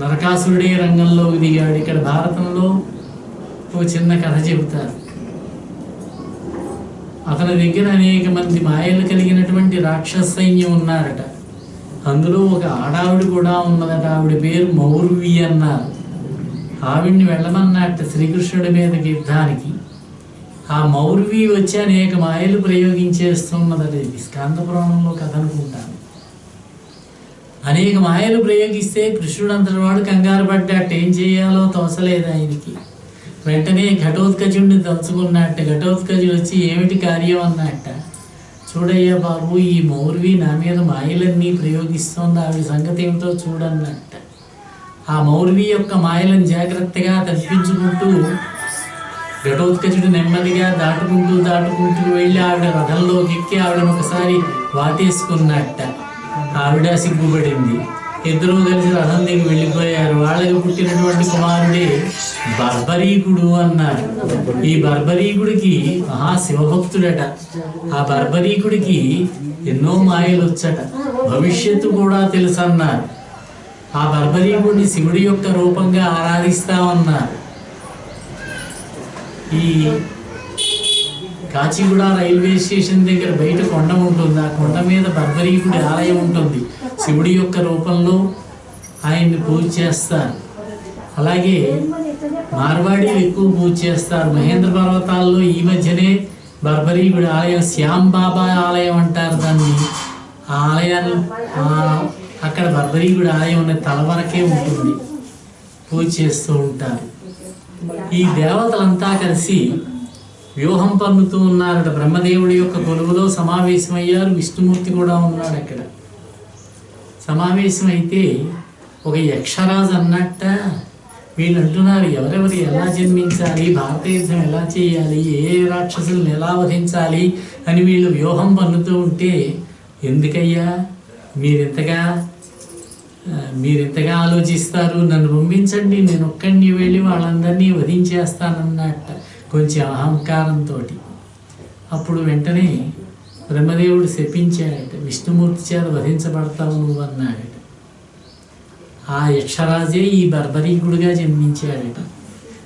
నరకాసురుడే రంగంలోకి దిగాడు. ఇక్కడ భారతంలో ఒక చిన్న కథ చెబుతారు. అతని దగ్గర అనేక మంది మాయలు కలిగినటువంటి రాక్షస సైన్యం ఉన్నారట. అందులో ఒక ఆడావిడ కూడా ఉన్నదట. ఆవిడ పేరు మౌర్వి అన్నారు. ఆవిడ్ని వెళ్ళమన్నట్ట శ్రీకృష్ణుడి మీదకి యుద్ధానికి. ఆ మౌర్వి వచ్చి అనేక మాయలు ప్రయోగించేస్తున్నదట. ఇది స్కాంద పురాణంలో కథ అనుకుంటాను. అనేక మాయలు ప్రయోగిస్తే కృష్ణుడు అంతటి వాడు కంగారు పడ్డాట. ఏం చేయాలో తోచలేదు ఆయనకి. వెంటనే ఘటోత్కచుడిని తలుచుకున్నట్ట. ఘటోత్కచుడు వచ్చి ఏమిటి కార్యం అన్నట్ట. చూడయ్యా బాబు, ఈ మౌర్వి నా మీద మాయలన్నీ ప్రయోగిస్తోంది, ఆవిడ సంగతి ఏమిటో చూడన్నట్ట. ఆ మౌర్వి యొక్క మాయలను జాగ్రత్తగా తప్పించుకుంటూ ఘటోత్కచుడు నెమ్మదిగా దాటుకుంటూ వెళ్ళి ఆవిడ రథంలోకి ఎక్కి ఆవిడను ఒకసారి వాటేసుకున్నట్ట. ఆవిడ సిగ్గుపడింది. ఇద్దరూ కలిసి రథం దిగి వెళ్ళిపోయారు. వాళ్ళకి పుట్టినటువంటి కుమారుడే బర్బరీకుడు అన్నారు. ఈ బర్బరీకుడికి మహాశివభక్తుడట. ఆ బర్బరీకుడికి ఎన్నో మాయలు వచ్చట, భవిష్యత్తు కూడా తెలుసు అన్నారు. ఆ బర్బరీకుడిని శివుడి యొక్క రూపంగా ఆరాధిస్తామన్నారు. ఈ కాచిగూడ రైల్వే స్టేషన్ దగ్గర బయట కొండ ఉంటుంది. ఆ కొండ మీద బర్బరీకుడి ఆలయం ఉంటుంది. శివుడి యొక్క రూపంలో ఆయన్ని పూజ చేస్తారు. అలాగే మార్వాడీలు ఎక్కువ పూజ చేస్తారు. మహేంద్ర పర్వతాల్లో ఈ మధ్యనే బర్బరీకుడి ఆలయం, శ్యామ్ బాబా ఆలయం అంటారు దాన్ని. ఆ ఆలయాన్ని అక్కడ బర్బరీకుడి ఆలయం అనే తల వరకే ఉంటుంది, పూజ చేస్తూ ఉంటారు. ఈ దేవతలంతా కలిసి వ్యూహం పన్నుతూ ఉన్నారట. బ్రహ్మదేవుడి యొక్క కొలువులో సమావేశమయ్యారు. విష్ణుమూర్తి కూడా ఉన్నాడు అక్కడ. సమావేశమైతే ఒక యక్షరాజు అన్నట్ట వీళ్ళు అంటున్నారు, ఎవరెవరు ఎలా జన్మించాలి, భారతయుద్ధం ఎలా చేయాలి, ఏ రాక్షసులను ఎలా వధించాలి అని వీళ్ళు వ్యూహం పన్నుతూ ఉంటే, ఎందుకయ్యా మీరింతగా ఆలోచిస్తారు, నన్ను పంపించండి, నేను ఒక్కడిని వెళ్ళి వాళ్ళందరినీ వధించేస్తానన్నట్ట కొంచెం అహంకారంతో. అప్పుడు వెంటనే బ్రహ్మదేవుడు శపించాడట, విష్ణుమూర్తి చేత వధించబడతావు నువ్వు అన్నాడట. ఆ యక్షరాజే ఈ బర్బరీకుడిగా జన్మించాడట.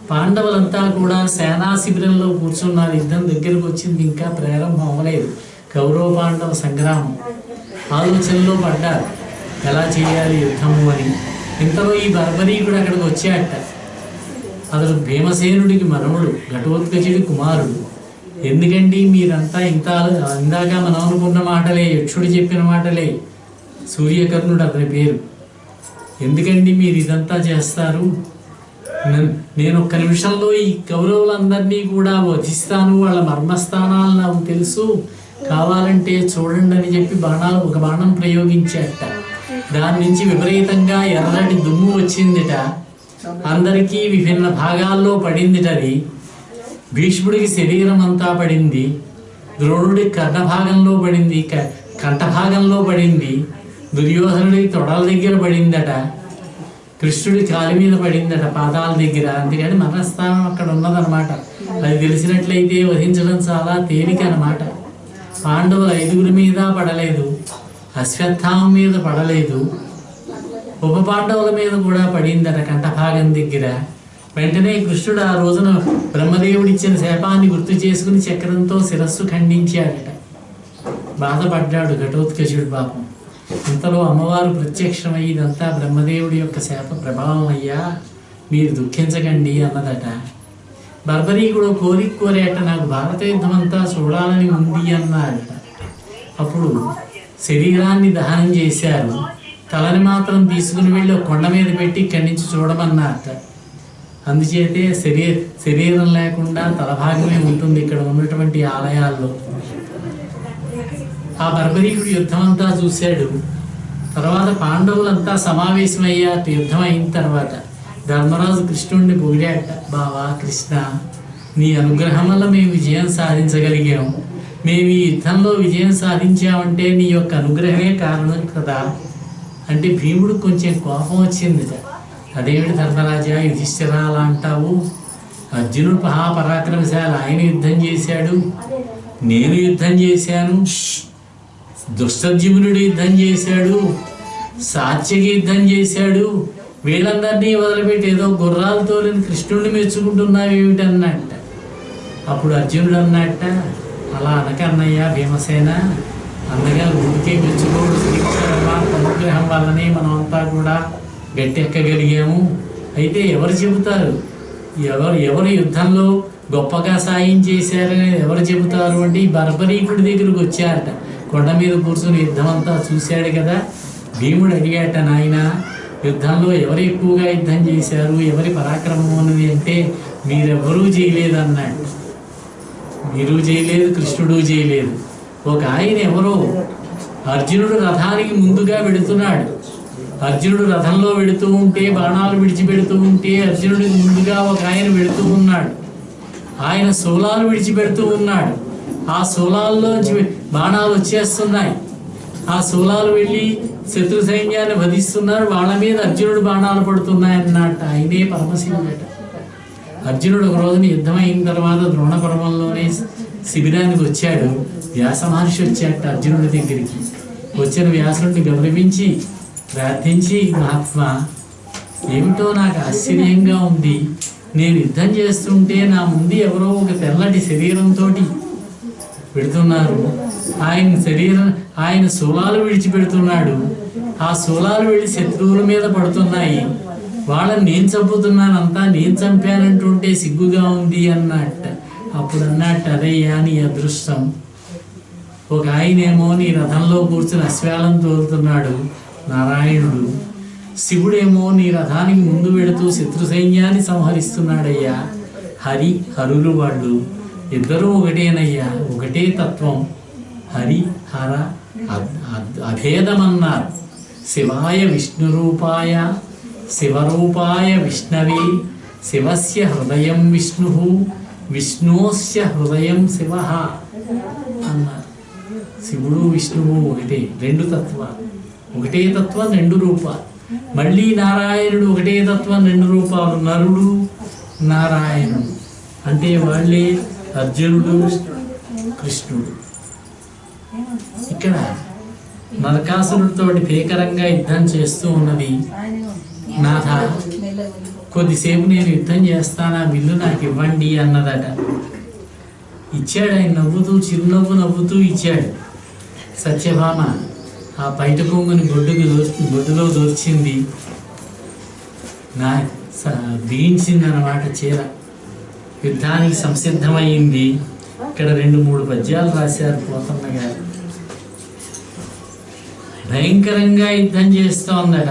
పాండవులంతా కూడా సేనా శిబిరంలో కూర్చున్నారు. యుద్ధం దగ్గరకు వచ్చింది, ఇంకా ప్రారంభం అవ్వలేదు. కౌరవ పాండవ సంగ్రామం ఆలోచనలో పడ్డారు, ఎలా చేయాలి యుద్ధము అని. ఇంతలో ఈ బర్బరీకుడు అక్కడికి వచ్చాడట. అతడు భీమసేనుడికి మనవడు, ఘటోత్కచుడి కుమారుడు. ఎందుకండి మీరంతా ఇందాక మనం అనుకున్న మాటలే, యక్షుడు చెప్పిన మాటలే. సూర్యకర్ణుడు అతని పేరు. ఎందుకండి మీరు ఇదంతా చేస్తారు? నేను ఒక్క నిమిషంలో ఈ కౌరవులందరినీ కూడా వధిస్తాను, వాళ్ళ మర్మస్థానాలు నాకు తెలుసు, కావాలంటే చూడండి అని చెప్పి ఒక బాణం ప్రయోగించాట. దాని నుంచి విపరీతంగా ఎర్రటి దుమ్ము వచ్చిందిట. అందరికీ విభిన్న భాగాల్లో పడిందిట. అది భీష్ముడికి శరీరం అంతా పడింది, ద్రోణుడికి కర్ణభాగంలో పడింది, కంఠభాగంలో పడింది, దుర్యోధనుడికి తొడల దగ్గర పడిందట, కృష్ణుడి కాలి మీద పడిందట, పాదాల దగ్గర. అందుకని మరణస్థానం అక్కడ ఉన్నదన్నమాట. అది తెలిసినట్లయితే వధించడం చాలా తేలిక అన్నమాట. పాండవులు 5గురి మీద పడలేదు, అశ్వత్థామ మీద పడలేదు, ఉప పాండవుల మీద కూడా పడిందట కంఠభాగం దగ్గర. వెంటనే కృష్ణుడు ఆ రోజున బ్రహ్మదేవుడిచ్చిన శాపాన్ని గుర్తు చేసుకుని చక్రంతో శిరస్సు ఖండించాడట. బాధపడ్డాడు ఘటోత్కచుడు పాపం. ఇంతలో అమ్మవారు ప్రత్యక్షమై, ఇదంతా బ్రహ్మదేవుడి యొక్క శాప ప్రభావం అయ్యా, మీరు దుఃఖించకండి అన్నదట. బర్బరీకుడు కోరేట, నాకు భారత యుద్ధం అంతా చూడాలని ఉంది అన్నాడట. అప్పుడు శరీరాన్ని దహనం చేశారు, తలని మాత్రం తీసుకుని వెళ్ళి ఒక కొండ మీద పెట్టి ఇక్కడి నుంచి చూడమన్నారట. అందుచేతే శరీరం లేకుండా తలభాగమే ఉంటుంది ఇక్కడ ఉన్నటువంటి ఆలయాల్లో. ఆ బర్బరీకుడు యుద్ధం అంతా చూశాడు. తర్వాత పాండవులంతా సమావేశమయ్యారు. యుద్ధం అయిన తర్వాత ధర్మరాజు కృష్ణుడిని పొగిడాట, బావా కృష్ణ, నీ అనుగ్రహం వల్ల మేము విజయం సాధించగలిగాం. మేము ఈ యుద్ధంలో విజయం సాధించామంటే నీ యొక్క అనుగ్రహమే కారణం కదా అంటే భీముడు కొంచెం కోపం వచ్చిందిట. అదేమిటి ధర్మరాజా, యుధిష్ఠిర అలా అంటావు? అర్జునుడు మహాపరాక్రమశాలి, ఆయన యుద్ధం చేశాడు, నేను యుద్ధం చేశాను, దుష్టద్యుమ్నుడు యుద్ధం చేశాడు, సాత్యకి యుద్ధం చేశాడు, వీళ్ళందరినీ వదిలిపెట్టి ఏదో గుర్రాలతో నేను కృష్ణుడిని మెచ్చుకుంటున్నావు ఏమిటి అన్నట్ట. అప్పుడు అర్జునుడు అన్నట్ట, అలా అనకన్నయ్యా భీమసేన, అందగా ఊరికే మెచ్చుకోడు, అనుగ్రహం వల్లనే మనం అంతా కూడా గట్టెక్కగలిగాము. అయితే ఎవరు చెబుతారు, ఎవరు యుద్ధంలో గొప్పగా సాయం చేశారని ఎవరు చెబుతారు అంటే ఈ బర్బరీకుడి దగ్గరకు వచ్చారట. కొండ మీద కూర్చొని యుద్ధం అంతా చూశాడు కదా. భీముడు అడిగాట, నాయన యుద్ధంలో ఎవరు ఎక్కువగా యుద్ధం చేశారు, ఎవరి పరాక్రమం ఉన్నది అంటే మీరెవరూ చేయలేదు అన్నాడు. మీరు చేయలేదు, కృష్ణుడు చేయలేదు. ఒక ఆయన ఎవరో, అర్జునుడు రథానికి ముందుగా వెడుతున్నాడు. అర్జునుడు రథంలో వెడుతూ ఉంటే, బాణాలు విడిచిపెడుతూ ఉంటే అర్జునుడికి ముందుగా ఒక ఆయన వెడుతూ ఉన్నాడు. ఆయన శూలాలు విడిచిపెడుతూ ఉన్నాడు. ఆ శూలాల్లో బాణాలు వచ్చేస్తున్నాయి. ఆ శూలాలు వెళ్ళి శత్రు సైన్యాన్ని వధిస్తున్నారు. వాళ్ళ మీద అర్జునుడు బాణాలు పడుతున్నాయన్నట్టు. ఆయనే పరమశివుడట. అర్జునుడు ఒక రోజున యుద్ధం అయిన తర్వాత ద్రోణ పర్వంలోనే శిబిరానికి వచ్చాడు. వ్యాస మహర్షి వచ్చాట అర్జునుడి దగ్గరికి. వచ్చిన వ్యాసుడిని గౌరవించి ప్రార్థించి, మహాత్మా, ఏమిటో నాకు ఆశ్చర్యంగా ఉంది. నేను యుద్ధం చేస్తుంటే నా ముందు ఎవరో ఒక తెల్లటి శరీరంతో పెడుతున్నారు. ఆయన శూలాలు విడిచిపెడుతున్నాడు. ఆ శూలాలు వెళ్ళి శత్రువుల మీద పడుతున్నాయి. వాళ్ళని నేను చంపుతున్నానంతా, నేను చంపానంటుంటే సిగ్గుగా ఉంది అన్నట్ట. అప్పుడు అన్నట్టు, అదయ్యా నీ అదృష్టం. ఒక ఆయనేమో నీ రథంలో కూర్చుని అశ్వాలను తోలుతున్నాడు నారాయణుడు. శివుడేమో నీ రథానికి ముందు వెడుతూ శత్రు సైన్యాన్ని సంహరిస్తున్నాడయ్యా. హరులు వాళ్ళు ఇద్దరూ ఒకటేనయ్యా, ఒకటే తత్వం. హరి హర అభేదమన్నారు. శివాయ విష్ణురూపాయ శివరూపాయ విష్ణవే శివస్య హృదయం విష్ణు విష్ణోస్య హృదయం శివ అన్నారు. శివుడు విష్ణువు ఒకటే, రెండు తత్వాలు. ఒకటే తత్వం, రెండు రూపాలు. మళ్ళీ నారాయణుడు ఒకటే తత్వం, రెండు రూపాలు. నరుడు నారాయణుడు అంటే వాళ్ళే అర్జునుడు కృష్ణుడు. ఇక్కడ నరకాసురుడితో భీకరంగా యుద్ధం చేస్తూ ఉన్నది. నాథ, కొద్దిసేపు నేను యుద్ధం చేస్తాను, ఆ విల్లు నాకు ఇవ్వండి అన్నదట. ఇచ్చాడు. ఆయన నవ్వుతూ, చిరునవ్వు నవ్వుతూ ఇచ్చాడు. సత్యభామ ఆ బయట కొంగుని బొడ్డులో దొరిచింది, బిగించింది అన్నమాట చీర. యుద్ధానికి సంసిద్ధమైంది. ఇక్కడ 2-3 పద్యాలు రాశారు పోతన్న గారు. భయంకరంగా యుద్ధం చేస్తోందట.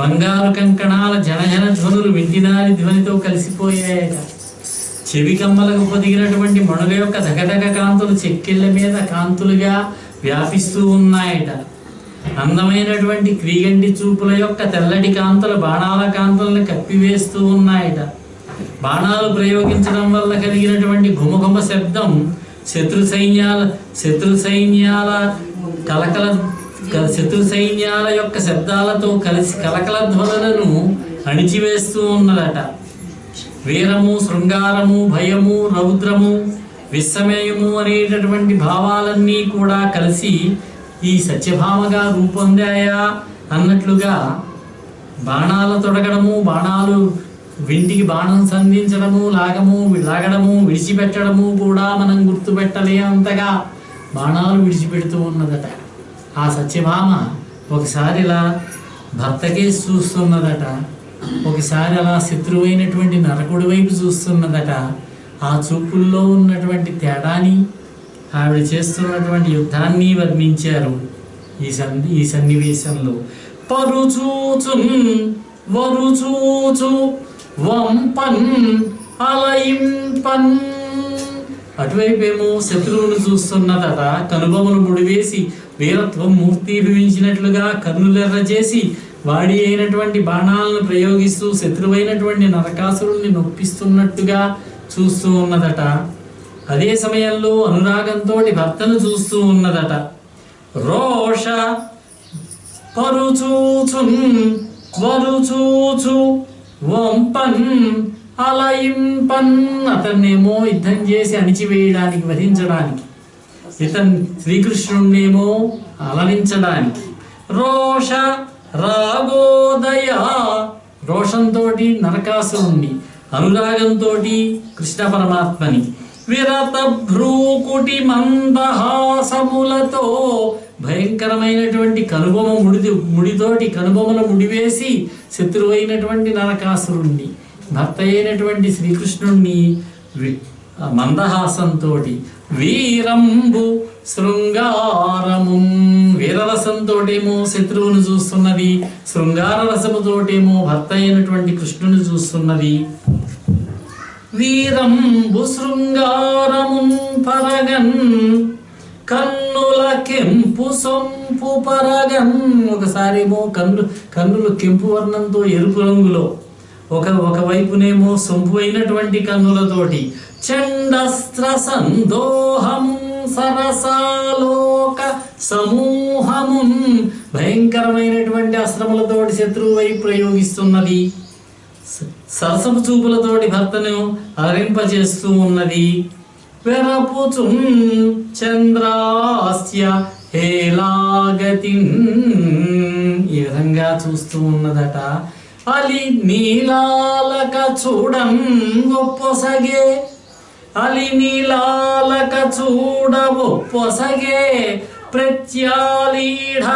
బంగారు కంకణాల జనజన ధ్వనులు వింటినారి ధ్వనితో కలిసిపోయాయట. చెవి కమ్మలకు పొదిగినటువంటి మణుల యొక్క దగదగ కాంతులు చెక్కిళ్ళ మీద కాంతులుగా వ్యాపిస్తూ ఉన్నాయట. అందమైనటువంటి క్రీగండి చూపుల యొక్క తెల్లటి కాంతులు బాణాల కాంతులను కప్పివేస్తూ ఉన్నాయట. బాణాలు ప్రయోగించడం వల్ల కలిగినటువంటి ఘుమఘుమ శబ్దం శత్రు సైన్యాల యొక్క శబ్దాలతో కలిసి కలకల ధ్వనులను అణిచివేస్తూ ఉన్నదట. వీరము, శృంగారము, భయము, రౌద్రము, విస్మయము అనేటటువంటి భావాలన్నీ కూడా కలిసి ఈ సత్యభామగా రూపొందాయా అన్నట్లుగా బాణాలు తొడగడము, బాణాలు వింటికి బాణం సంధించడము, లాగడము, విడిచిపెట్టడము కూడా మనం గుర్తుపెట్టలేనంతగా బాణాలు విడిచిపెడుతూ ఉన్నదట. ఆ సత్యభామ ఒకసారి ఇలా భర్తకే చూస్తున్నదట, ఒకసారి అలా శత్రువైనటువంటి నరకుడి వైపు చూస్తున్నదట. ఆ చూపుల్లో ఉన్నటువంటి తేడాని, ఆవిడ చేస్తున్నటువంటి యుద్ధాన్ని వర్ణించారు ఈ సన్నివేశంలో. పరుచూచున్ వరుచూచు వంపన్ అలయింపన్. అటువైపేమో శత్రువును చూస్తున్నదట. కనుబొమలు ముడివేసి వీరత్వం మూర్తీభవించినట్లుగా కన్నులెర్ర చేసి వాడి అయినటువంటి బాణాలను ప్రయోగిస్తూ శత్రువైనటువంటి నరకాసురుణ్ణి నొప్పిస్తున్నట్టుగా చూస్తూ ఉన్నదట. అదే సమయంలో అనురాగంతో భర్తను చూస్తూ ఉన్నదట. రోష పరుచూచున్ వరుచూచు వంపన్ అలయింపన్. అతన్నేమో యుద్ధం చేసి అణిచివేయడానికి, వధించడానికి, శ్రీకృష్ణుణ్ణేమో అలరించడానికి. రోష రాగోదయ, రోషంతో నరకాసురుణ్ణి, అనురాగంతో కృష్ణ పరమాత్మని. విరత భ్రూకుటి మందహాసములతో, భయంకరమైనటువంటి కనుబొమ ముడితోటి కనుబొమలు ముడివేసి శత్రువైనటువంటి నరకాసురుణ్ణి, భర్త అయినటువంటి శ్రీకృష్ణుణ్ణి మందహాసంతో. వీరంబు శృంగారము, వీరరసంతోటేమో శత్రువును చూస్తున్నది, శృంగార రసముతోటేమో భర్త అయినటువంటి కృష్ణుని చూస్తున్నది. వీరంబు శృంగారము పరగన్ కన్నుల కెంపు సొంపు పరగన్. ఒకసారేమో కన్నులు కెంపు వర్ణంతో ఎరుపు రంగులో, ఒకవైపునేమో సొంపు అయినటువంటి కన్నులతోటి. చండస్త్ర సందోహము సరసాలోక సమూహము, భయంకరమైనటువంటి అస్త్రములతోటి శత్రువు వైపు ప్రయోగిస్తున్నది. సరసపు చూపులతోటి భర్తను అలరింపజేస్తూ ఉన్నది. వెరపుచున్ చంద్రాస్య హేలాగతిన్, ఈ విధంగా చూస్తూ ఉన్నదట. అలి నీలాలక చూడం గొప్పసగే అలినిలాలక చూడవు పొసగే ప్రత్యాలీఢ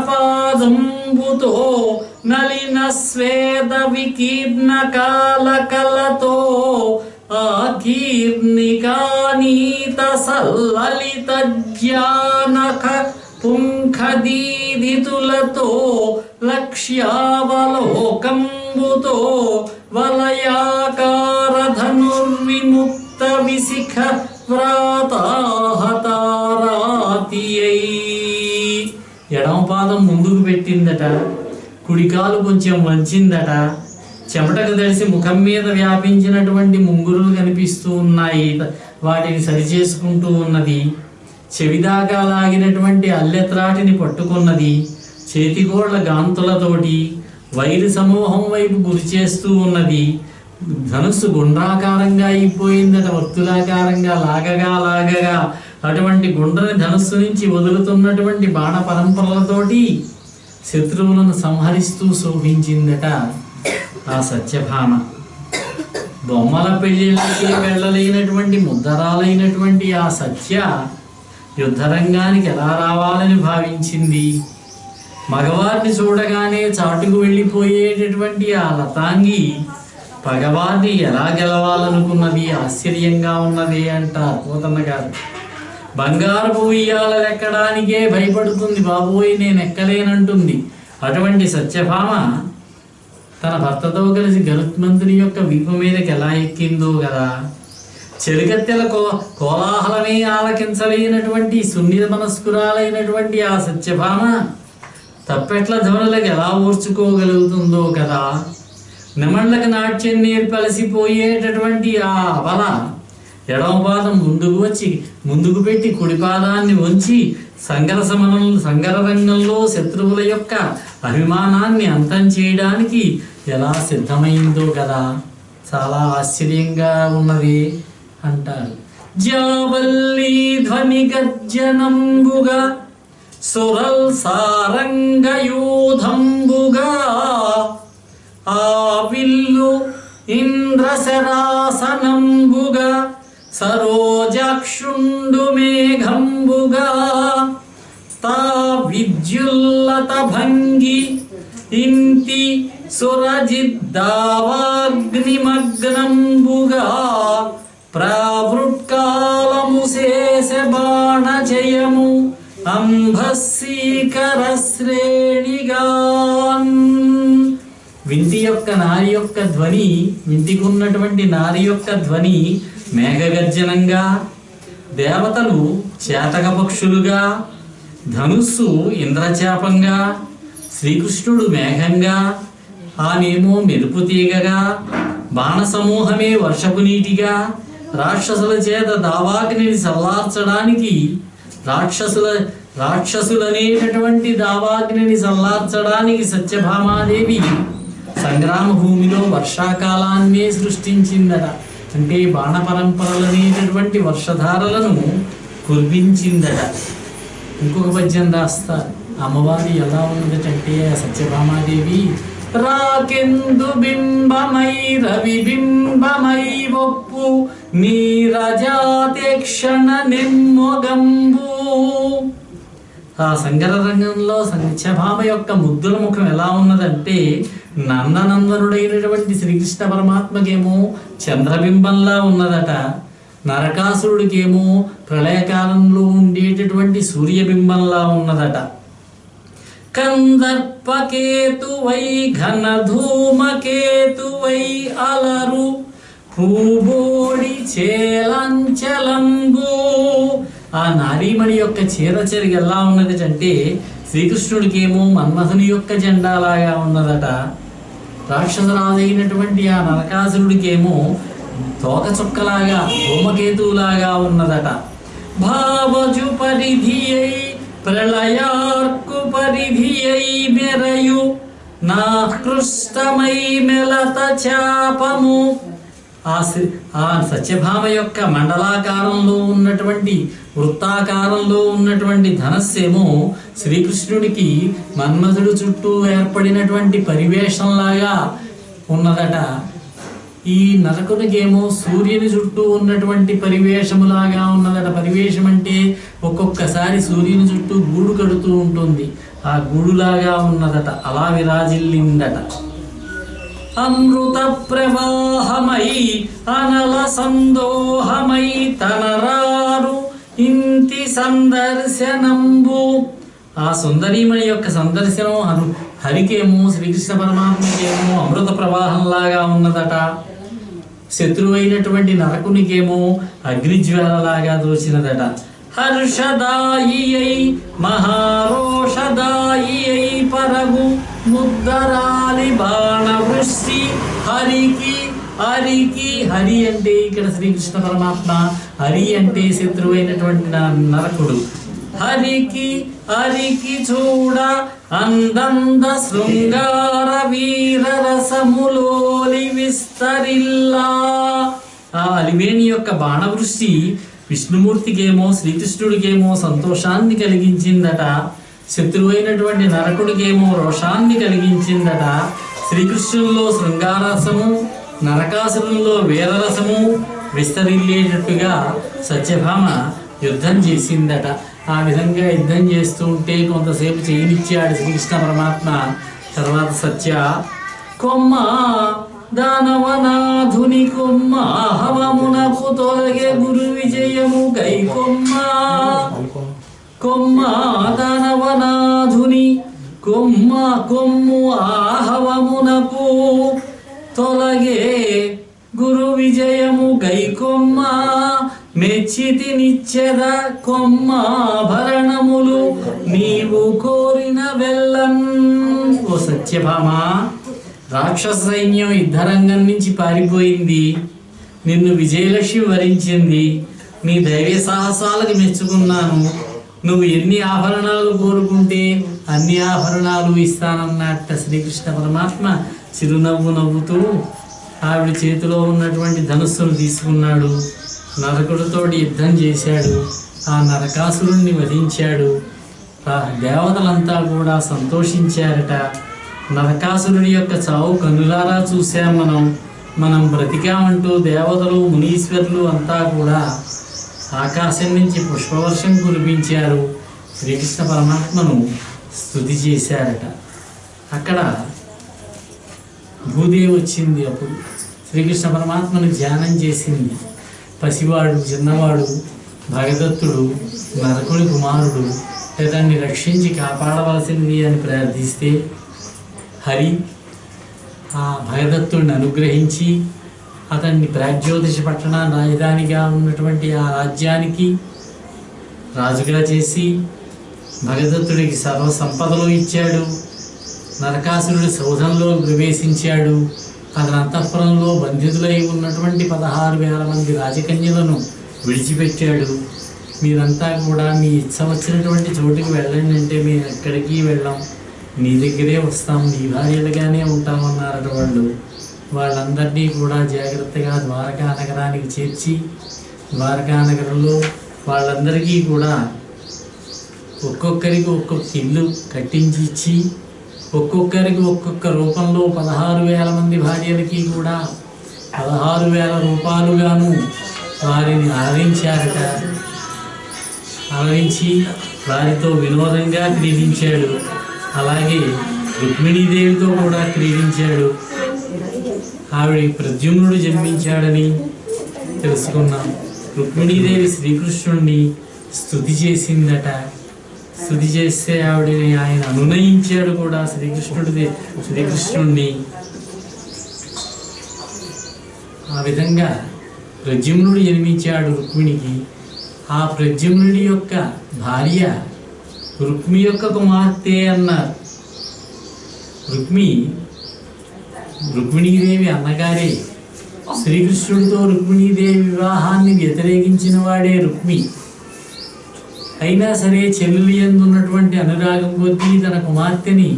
పాదంబుతో నలిన స్వేద వికీర్ణ కాలకలతో ఆకీర్ణికానీత సల్లలిత జ్ఞానక పుంఖదీదితులతో లక్ష్యావలోకంబుతో వలయాకార ధనుర్విముక్త విశిఖ వ్రాతాహతారాతియై. ఎడమ పాదం ముందుకు పెట్టిందట, కుడికాలు కొంచెం వంచిందట, చెమటకు తడిసి ముఖం మీద వ్యాపించినటువంటి ముంగురులు కనిపిస్తూ ఉన్నాయి, వాటిని సరిచేసుకుంటూ ఉన్నది. చెవిదాకా లాగినటువంటి అల్లెత్రాటిని పట్టుకున్నది. చేతిగోళ్ల గాంతులతోటి వైరు సమూహం వైపు గురి చేస్తూ ఉన్నది. ధనుస్సు గుండ్రాకారంగా అయిపోయిందట, వర్తులాకారంగా లాగగా అటువంటి గుండ్రని ధనుస్సు నుంచి వదులుతున్నటువంటి బాణ పరంపరలతోటి శత్రువులను సంహరిస్తూ శోభించిందట ఆ సత్యభామ. బొమ్మల పెళ్లిళ్ళకి వెళ్ళలేనటువంటి ముద్దరాలైనటువంటి ఆ సత్య యుద్ధరంగానికి ఎలా రావాలని భావించింది? మగవారిని చూడగానే చాటుకు వెళ్ళిపోయేటటువంటి ఆ లతాంగి పగవారిని ఎలా గెలవాలనుకున్నది? ఆశ్చర్యంగా ఉన్నది అంటారు పోతన్న గారు. బంగారపు ఉయ్యాలలు ఎక్కడానికే భయపడుతుంది, బాబోయ్ నేను ఎక్కలేనంటుంది. అటువంటి సత్యభామ తన భర్తతో కలిసి గరుత్మంతుని యొక్క వీపు మీదకి ఎలా ఎక్కిందో కదా. చెలికత్తెల కోలాహలమే ఆలకించలేనటువంటి సున్నిత మనస్కురాలైనటువంటి ఆ సత్యభామ తప్పెట్ల ధ్వనులకు ఎలా ఓర్చుకోగలుగుతుందో కదా. నిమళ్ళకి నాట్యం నేర్పలసిపోయేటటువంటి ఆ అవల ఎడమ పాదం ముందుకు పెట్టి కుడి పాదాన్ని వంచి సంగర రంగంలో శత్రువుల యొక్క అభిమానాన్ని అంతం చేయడానికి ఎలా సిద్ధమైందో కదా. చాలా ఆశ్చర్యంగా ఉన్నది అంటారు. జావల్లి ధ్వని గర్జనంబుగా సురల్ సారంగయూధంబుగా ఆ విల్లు ఇంద్రశరాసనంబుగా సరోజాక్షుండు మేఘంబుగా తా విద్యుల్లత భంగి ఇంతి సురజిద్దావాగ్నిమగ్నంబుగా ప్రావృత్కాలము శేష బాణ జయము అంభస్సీకర శ్రేణిగా. వింటి యొక్క నారి యొక్క ధ్వని, వింటికున్నటువంటి నారి యొక్క ధ్వని మేఘగర్జనంగా, దేవతలు చేతక పక్షులుగా, ధనుస్సు ఇంద్రచాపంగా, శ్రీకృష్ణుడు మేఘంగా, ఆమెమో మెరుపు తీగగా, బాణసమూహమే వర్షపు నీటిగా, రాక్షసుల చేత దావాగ్నిని చల్లార్చడానికి రాక్షసులనేటటువంటి దావాగ్నిని చల్లార్చడానికి సత్యభామాదేవి సంగ్రామ భూమిలో వర్షాకాలాన్నే సృష్టించిందట. అంటే బాణ పరంపరలనేటటువంటి వర్షధారలను కురిపించిందట. ఇంకొక పద్యం రాస్తారు. అమ్మవారి ఎలా ఉన్నదటంటే సత్యభామాదేవి రాకెందు బింబమై రవిబింబమై ఒప్పు నీరజాతేక్షణ నిమ్మొగంబు. ఆ సంగర రంగంలో సత్యభామ యొక్క ముద్దుల ముఖం ఎలా ఉన్నదంటే నందనందనుడైనటువంటి శ్రీకృష్ణ పరమాత్మకేమో చంద్రబింబంలా ఉన్నదట, నరకాసురుడికేమో ప్రళయకాలంలో ఉండేటటువంటి సూర్యబింబంలా ఉన్నదట. కందర్పకేతువై ఘనధూమకేతువై అలరు పూబోడి చేలంచలంబు. ఆ నారీమణి యొక్క చీరచరి ఎలా ఉన్నది అంటే శ్రీకృష్ణుడికేమో మన్మథుని యొక్క జెండాలాగా ఉన్నదట. రాక్షసరాజైనటువంటి ఆ నరకాసురుడికేమో తోక చుక్కలాగా ధూమకేతువులాగా ఉన్నదట. భావజు పరిధియై ప్రళయార్కు పరిధియై మెరయు నా కృష్టమై మెలత చాపము. ఆ సత్యభామ యొక్క మండలాకారంలో ఉన్నటువంటి వృత్తాకారంలో ఉన్నటువంటి ధనస్సేమో శ్రీకృష్ణుడికి మన్మధుడు చుట్టూ ఏర్పడినటువంటి పరివేషంలాగా ఉన్నదట. ఈ నరకునికేమో సూర్యుని చుట్టూ ఉన్నటువంటి పరివేషములాగా ఉన్నదట. పరివేషం అంటే ఒక్కొక్కసారి సూర్యుని చుట్టూ గూడు కడుతూ ఉంటుంది, ఆ గూడులాగా ఉన్నదట, అలా విరాజిల్లిందట. అమృత ప్రవాహమై అనల సందోహమై తనరారు ఇంటి సందర్శనంబు. ఆ సుందరీమణి యొక్క సందర్శనం హరికేమో, శ్రీకృష్ణ పరమాత్మకేమో అమృత ప్రవాహంలాగా ఉన్నదట. శత్రువైనటువంటి నరకునికేమో అగ్నిజ్వాలలాగా దోచినదట. హర్షదాయి మహారోషదాయి పరగు ముద్దరాలి బాణవృష్టి హరికి హరికి. హరి అంటే ఇక్కడ శ్రీకృష్ణ పరమాత్మ, హరి అంటే శత్రువైనటువంటి నరకుడు. హరికి హరికి చూడ అందంద శృంగార వీర రసములోలి విస్తరిల్లా. ఆ అలివేణి యొక్క బాణవృష్టి విష్ణుమూర్తికేమో శ్రీకృష్ణుడికేమో సంతోషాన్ని కలిగించిందట. శత్రువైనటువంటి నరకుడికేమో రోషాన్ని కలిగించిందట. శ్రీకృష్ణుల్లో శృంగారసము, నరకాసురుల్లో వీరరసము విస్తరిల్లేటట్టుగా సత్యభామ యుద్ధం చేసిందట. ఆ విధంగా యుద్ధం చేస్తూ ఉంటే కొంతసేపు చేయనిచ్చాడు శ్రీకృష్ణ పరమాత్మ. తర్వాత సత్య కొమ్మ దానవనాధుని కొమ్మ హవమునకు తొలగే గురు విజయము గై కొమ్మ. కొమ్మ దానవనాధుని కొమ్మ కొమ్ము ఆహవమునకు తొలగే గురు విజయము గై కొమ్మ. మెచ్చితి నిచ్చెద కొమ్మాభరణములు నీవు కోరిన వెళ్ళన్. ఓ సత్యభామ, రాక్షస సైన్యం యుద్ధరంగం నుంచి పారిపోయింది, నిన్ను విజయలక్ష్మి వరించింది, నీ ధైర్య సాహసాలకు మెచ్చుకున్నాను. నువ్వు ఎన్ని ఆభరణాలు కోరుకుంటే అన్ని ఆభరణాలు ఇస్తానన్నట్ట శ్రీకృష్ణ పరమాత్మ చిరునవ్వు నవ్వుతూ ఆవిడ చేతిలో ఉన్నటువంటి ధనుస్సును తీసుకున్నాడు. నరకుడితోటి యుద్ధం చేశాడు, ఆ నరకాసురుణ్ణి వధించాడు. దేవతలంతా కూడా సంతోషించారట. నరకాసురుడి యొక్క చావు కన్నులారా చూసాం మనం బ్రతికామంటూ దేవతలు మునీశ్వరులు అంతా కూడా ఆకాశం నుంచి పుష్పవర్షం కురిపించారు, శ్రీకృష్ణ పరమాత్మను స్తుతి చేశారట. అక్కడ భూదేవి వచ్చింది, అప్పుడు శ్రీకృష్ణ పరమాత్మను ధ్యానం చేసింది. పసివాడు, చిన్నవాడు, భగదత్తుడు, నరకుడి కుమారుడు, అతన్ని రక్షించి కాపాడవలసింది అని ప్రార్థిస్తే హరి ఆ భగదత్తుడిని అనుగ్రహించి అతన్ని ప్రాగ్జ్యోతిష పట్టణ రాజధానిగా ఉన్నటువంటి ఆ రాజ్యానికి రాజుగా చేసి భగదత్తుడికి సర్వ సంపదలు ఇచ్చాడు. నరకాసురుడి సౌధంలో ప్రవేశించాడు. అతని అంతఃపురంలో బంధితులై ఉన్నటువంటి 16,000 మంది రాజకన్యలను విడిచిపెట్టాడు. మీరంతా కూడా మీ ఇచ్చ వచ్చినటువంటి చోటుకి వెళ్ళండి అంటే మేము ఎక్కడికి వెళ్ళాం, నీ దగ్గరే వస్తాం, నీ భార్యలుగానే ఉంటామన్నారట వాళ్ళు. వాళ్ళందరినీ కూడా జాగ్రత్తగా ద్వారకా నగరానికి చేర్చి ద్వారకా నగరంలో వాళ్ళందరికీ కూడా ఒక్కొక్కరికి ఒక్కొక్క ఇల్లు కట్టించి ఇచ్చి ఒక్కొక్కరికి ఒక్కొక్క రూపంలో 16,000 మంది భార్యలకి కూడా 16,000 రూపాయలుగాను వారిని ఆదరించారట. ఆదరించి వారితో వినోదంగా క్రీడించాడు. అలాగే రుక్మిణీదేవితో కూడా క్రీడించాడు. ఆవిడ ప్రద్యుమ్నుడు జన్మించాడని తెలుసుకున్నాం. రుక్మిణీదేవి శ్రీకృష్ణుడిని స్తుతి చేసిందట. స్తుతి చేస్తే ఆవిడని ఆయన అనునయించాడు కూడా శ్రీకృష్ణుడిని. ఆ విధంగా ప్రద్యుమ్నుడు జన్మించాడు రుక్మిణికి. ఆ ప్రద్యుమ్నుడి యొక్క భార్య రుక్మి యొక్క కుమార్తె అన్నారు. రుక్మిణీదేవి అన్నగారే. శ్రీకృష్ణుడితో రుక్మిణీదేవి వివాహాన్ని వ్యతిరేకించిన వాడే రుక్మి. అయినా సరే చెల్లెలి యందు ఉన్నటువంటి అనురాగం కొద్దీ తన కుమార్తెని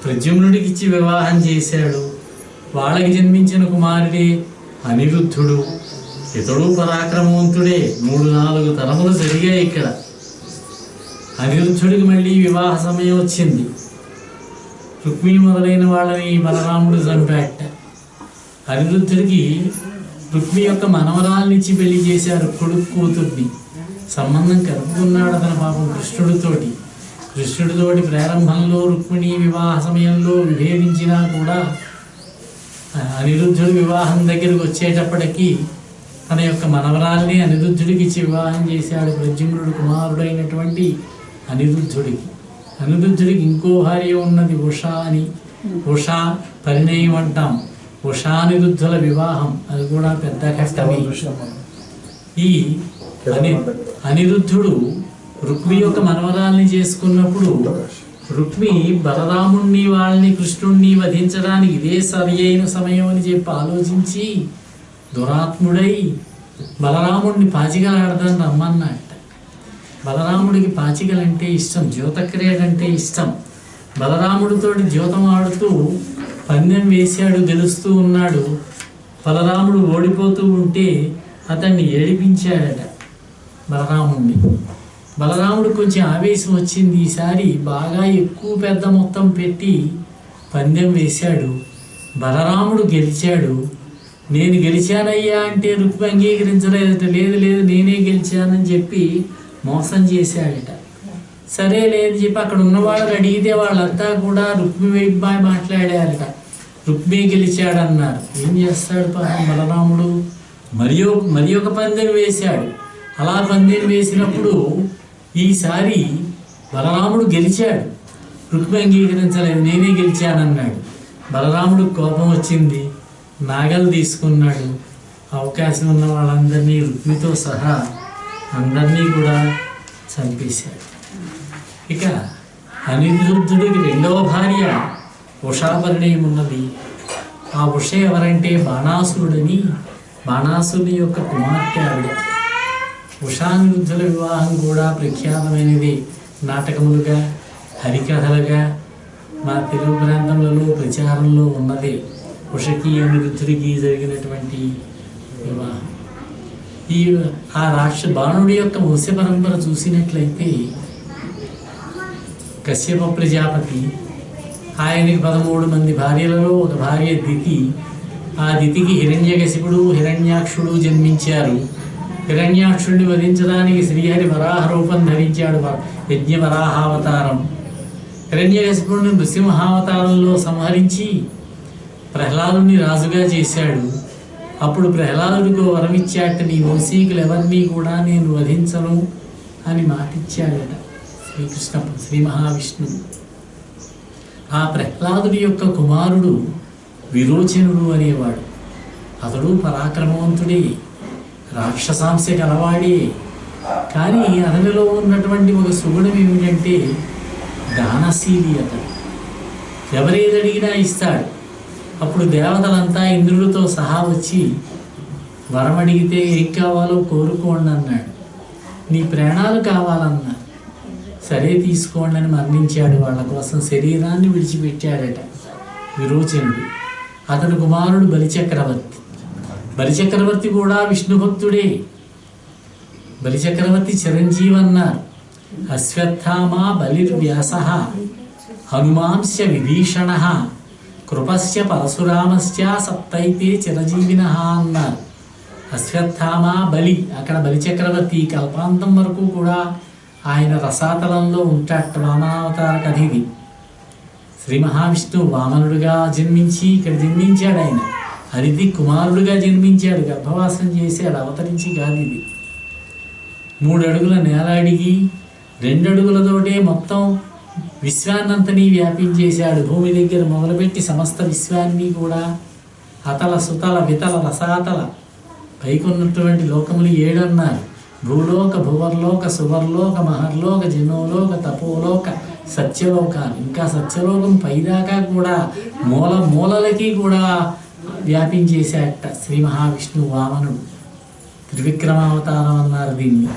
ప్రద్యుమ్నుడికి ఇచ్చి వివాహం చేశాడు. వాళ్ళకి జన్మించిన కుమారుడే అనిరుద్ధుడు. ఇతడు పరాక్రమవంతుడే. 3-4 తరములు జరిగాయి ఇక్కడ. అనిరుద్ధుడికి మళ్ళీ వివాహ సమయం వచ్చింది. రుక్మిణి మొదలైన వాళ్ళని బలరాముడు చంపాట. అనిరుద్ధుడికి రుక్మి యొక్క మనవరాలనిచ్చి పెళ్లి చేశారు, కొడుకు కూతుర్ని. సంబంధం కలుపుకున్నాడు అతను పాపం కృష్ణుడితోటి ప్రారంభంలో రుక్మిణి వివాహ సమయంలో విభేదించినా కూడా అనిరుద్ధుడి వివాహం దగ్గరికి వచ్చేటప్పటికీ తన యొక్క మనవరాల్ని అనిరుద్ధుడికి ఇచ్చి వివాహం చేశాడు. ప్రద్యుమ్నుడు కుమారుడైనటువంటి అనిరుద్ధుడికి ఇంకో భార్య ఉన్నది, ఉషా అని. ఉషా పరిణయం అంటాం. ఉషానిరుద్ధుల వివాహం అది కూడా పెద్ద కష్టమే. ఈ అనిరుద్ధుడు రుక్మి యొక్క మనవరాల్ని చేసుకున్నప్పుడు రుక్మి బలరాముణ్ణి వాళ్ళని కృష్ణుణ్ణి వధించడానికి ఇదే సరి అయిన సమయం అని చెప్పి ఆలోచించి దురాత్ముడై బలరాముడిని పాచికలాడదాన్ని రమ్మన్నట్ట. బలరాముడికి పాచికలంటే ఇష్టం, జ్యోతక్రియడంటే ఇష్టం. బలరాముడితోటి జ్యోతం ఆడుతూ పందెం వేశాడు, గెలుస్తూ ఉన్నాడు. బలరాముడు ఓడిపోతూ ఉంటే అతన్ని ఏడిపించాడట బలరాముడిని. బలరాముడు కొంచెం ఆవేశం వచ్చింది. ఈసారి బాగా ఎక్కువ పెద్ద మొత్తం పెట్టి పందెం వేశాడు. బలరాముడు గెలిచాడు. నేను గెలిచానయ్యా అంటే రుక్మి అంగీకరించలేదట. లేదు నేనే గెలిచానని చెప్పి మోసం చేశాడట. సరే లేదని చెప్పి అక్కడ ఉన్నవాళ్ళని అడిగితే వాళ్ళంతా కూడా రుక్మి వైబ్బాయి మాట్లాడారట. రుక్మి గెలిచాడన్నారు. ఏం చేస్తాడు పాపం బలరాముడు? మరి ఒక పందెం వేశాడు. అలా పందెం వేసినప్పుడు ఈసారి బలరాముడు గెలిచాడు. రుక్మి అంగీకరించలేదు, నేనే గెలిచానన్నాడు. బలరాముడు కోపం వచ్చింది, నాగలు తీసుకున్నాడు. అవకాశం ఉన్న వాళ్ళందరినీ రుక్మితో సహా అందరినీ కూడా చంపేశాడు. ఇక అనిరుద్ధుడికి రెండవ భార్య ఉషా పరిణయం ఉన్నది. ఆ ఉష ఎవరంటే బాణాసురుడని, బాణాసురుని యొక్క కుమార్తె ఆవిడ. ఉషానిరుద్ధుల వివాహం కూడా ప్రఖ్యాతమైనది. నాటకములుగా, హరికథలుగా మా తెలుగు ప్రాంతములలో ప్రచారంలో ఉన్నది. ఉషకి అనిరుద్ధుడికి జరిగినటువంటి వివాహం. ఆ బాణుడి యొక్క వంశ పరంపర చూసినట్లయితే కశ్యప ప్రజాపతి, ఆయనకి 13 మంది భార్యలలో ఒక భార్య దితి. ఆ దితికి హిరణ్యకశిపుడు, హిరణ్యాక్షుడు జన్మించారు. హిరణ్యాక్షుడిని వధించడానికి శ్రీహరి వరాహ రూపం ధరించాడు, యజ్ఞవరాహావతారం. హిరణ్యకశిపుడిని నృసింహావతారంలో సంహరించి ప్రహ్లాదుని రాజుగా చేశాడు. అప్పుడు ప్రహ్లాదుడికి వరమిచ్చాట, నీ వంశీకులు ఎవరినీ కూడా నేను వధించను అని మాటిచ్చాడట శ్రీ మహావిష్ణువు. ఆ ప్రహ్లాదుడి యొక్క కుమారుడు విరోచనుడు అనేవాడు. అతడు పరాక్రమవంతుడే, రాక్షసాంశ కలవాడే. కానీ అతనిలో ఉన్నటువంటి ఒక సుగుణం ఏమిటంటే దానశీలి. అతడు ఎవరేది అడిగినా ఇస్తాడు. అప్పుడు దేవతలంతా ఇంద్రుడితో సహా వచ్చి వరం అడిగితే ఏం కావాలో కోరుకోండి అన్నాడు. నీ ప్రాణాలు కావాలన్నాడు. సరే తీసుకోండి అని మరణించాడు. వాళ్ళ కోసం శరీరాన్ని విడిచిపెట్టాడట విరోచనుడు. అతని కుమారుడు బలిచక్రవర్తి. బలిచక్రవర్తి కూడా విష్ణు భక్తుడే. బలిచక్రవర్తి చిరంజీవి అన్నారు. అశ్వత్థామా బలిర్వ్యాస హనుమాంశ విభీషణ కృపస్య పరశురామస్య సప్తైతే చిరజీవిన అన్నారు. అశ్వత్థామా బలి, అక్కడ బలిచక్రవర్తి కల్పాంతం వరకు కూడా ఆయన రసాతలంలో ఉంటాట. వామనావతార కథ ఇది. శ్రీ మహావిష్ణువు వామనుడిగా జన్మించి ఇక్కడ జన్మించాడు. ఆయన హరిది కుమారుడిగా జన్మించాడు, గర్భవాసం చేశాడు, అవతరించి కాదు ఇది. 3 అడుగుల నేల అడిగి 2 అడుగులతోటే మొత్తం విశ్వాన్నంతని వ్యాపించేశాడు. భూమి దగ్గర మొదలుపెట్టి సమస్త విశ్వాన్ని కూడా అతల సుతల వితల రసాతల పైకున్నటువంటి లోకములు 7 అన్నారు. భూలోక, భువర్లోక, సువర్లోక, మహర్లోక, జనోలోక, తపోలోక, సత్యలోకాలు. ఇంకా సత్యలోకం పైదాకా కూడా మూలలకి కూడా వ్యాపించేశాట శ్రీ మహావిష్ణువు వామనుడు. త్రివిక్రమావతారం అన్నారు దీన్ని.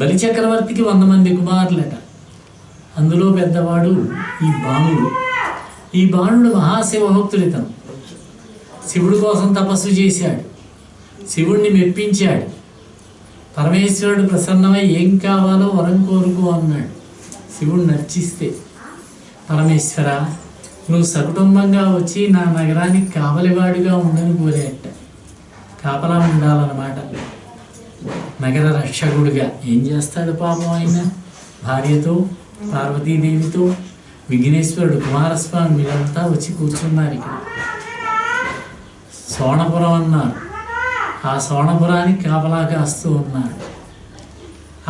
బలిచక్రవర్తికి 100 మంది కుమారులట. అందులో పెద్దవాడు ఈ బాణుడు. ఈ బాణుడు మహాశివభక్తుడితను. శివుడి కోసం తపస్సు చేశాడు, శివుణ్ణి మెప్పించాడు. పరమేశ్వరుడు ప్రసన్నమై ఏం కావాలో వరం కోరుకో అన్నాడు. శివుణ్ణి నర్చిస్తే, పరమేశ్వర నువ్వు సకుటుంబంగా వచ్చి నా నగరానికి కావలివాడిగా ఉండని కోరేట. కాపలా ఉండాలన్నమాట. నగర రక్షకుడిగా ఏం చేస్తాడు పాపం ఆయన? భార్యతో, పార్వతీదేవితో, విఘ్నేశ్వరుడు, కుమారస్వామి వీళ్ళంతా వచ్చి కూర్చున్నారు ఇక్కడ. సోణపురం అన్నారు. ఆ సోణపురానికి కాపలా కాస్తూ ఉన్నారు.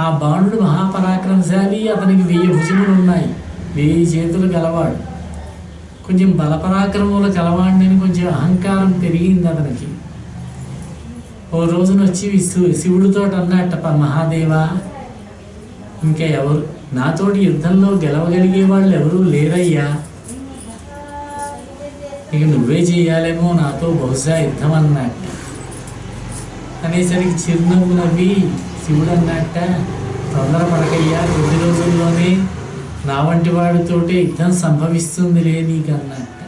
ఆ బాణుడు మహాపరాక్రమశాలి. అతనికి 1000 భుజములు ఉన్నాయి, 1000 చేతులు గలవాడు. కొంచెం బలపరాక్రమములు కలవాడిని కొంచెం అహంకారం పెరిగింది అతనికి. ఓ రోజున వచ్చి శివుడితో అన్నట్ట, మహాదేవా, ఇంకా ఎవరు నాతోటి యుద్ధంలో గెలవగలిగే వాళ్ళు ఎవరూ లేరయ్యా, ఇక నువ్వే చెయ్యాలేమో నాతో బహుశా యుద్ధం అన్నట్ట. అనేసరికి చిరునవ్వు నవ్వి శివుడు అన్నట్ట, తొందరపడకయ్యా, కొద్ది రోజుల్లోనే నా వంటి వాడితోటే యుద్ధం సంభవిస్తుందిలే నీకు అన్నట్ట.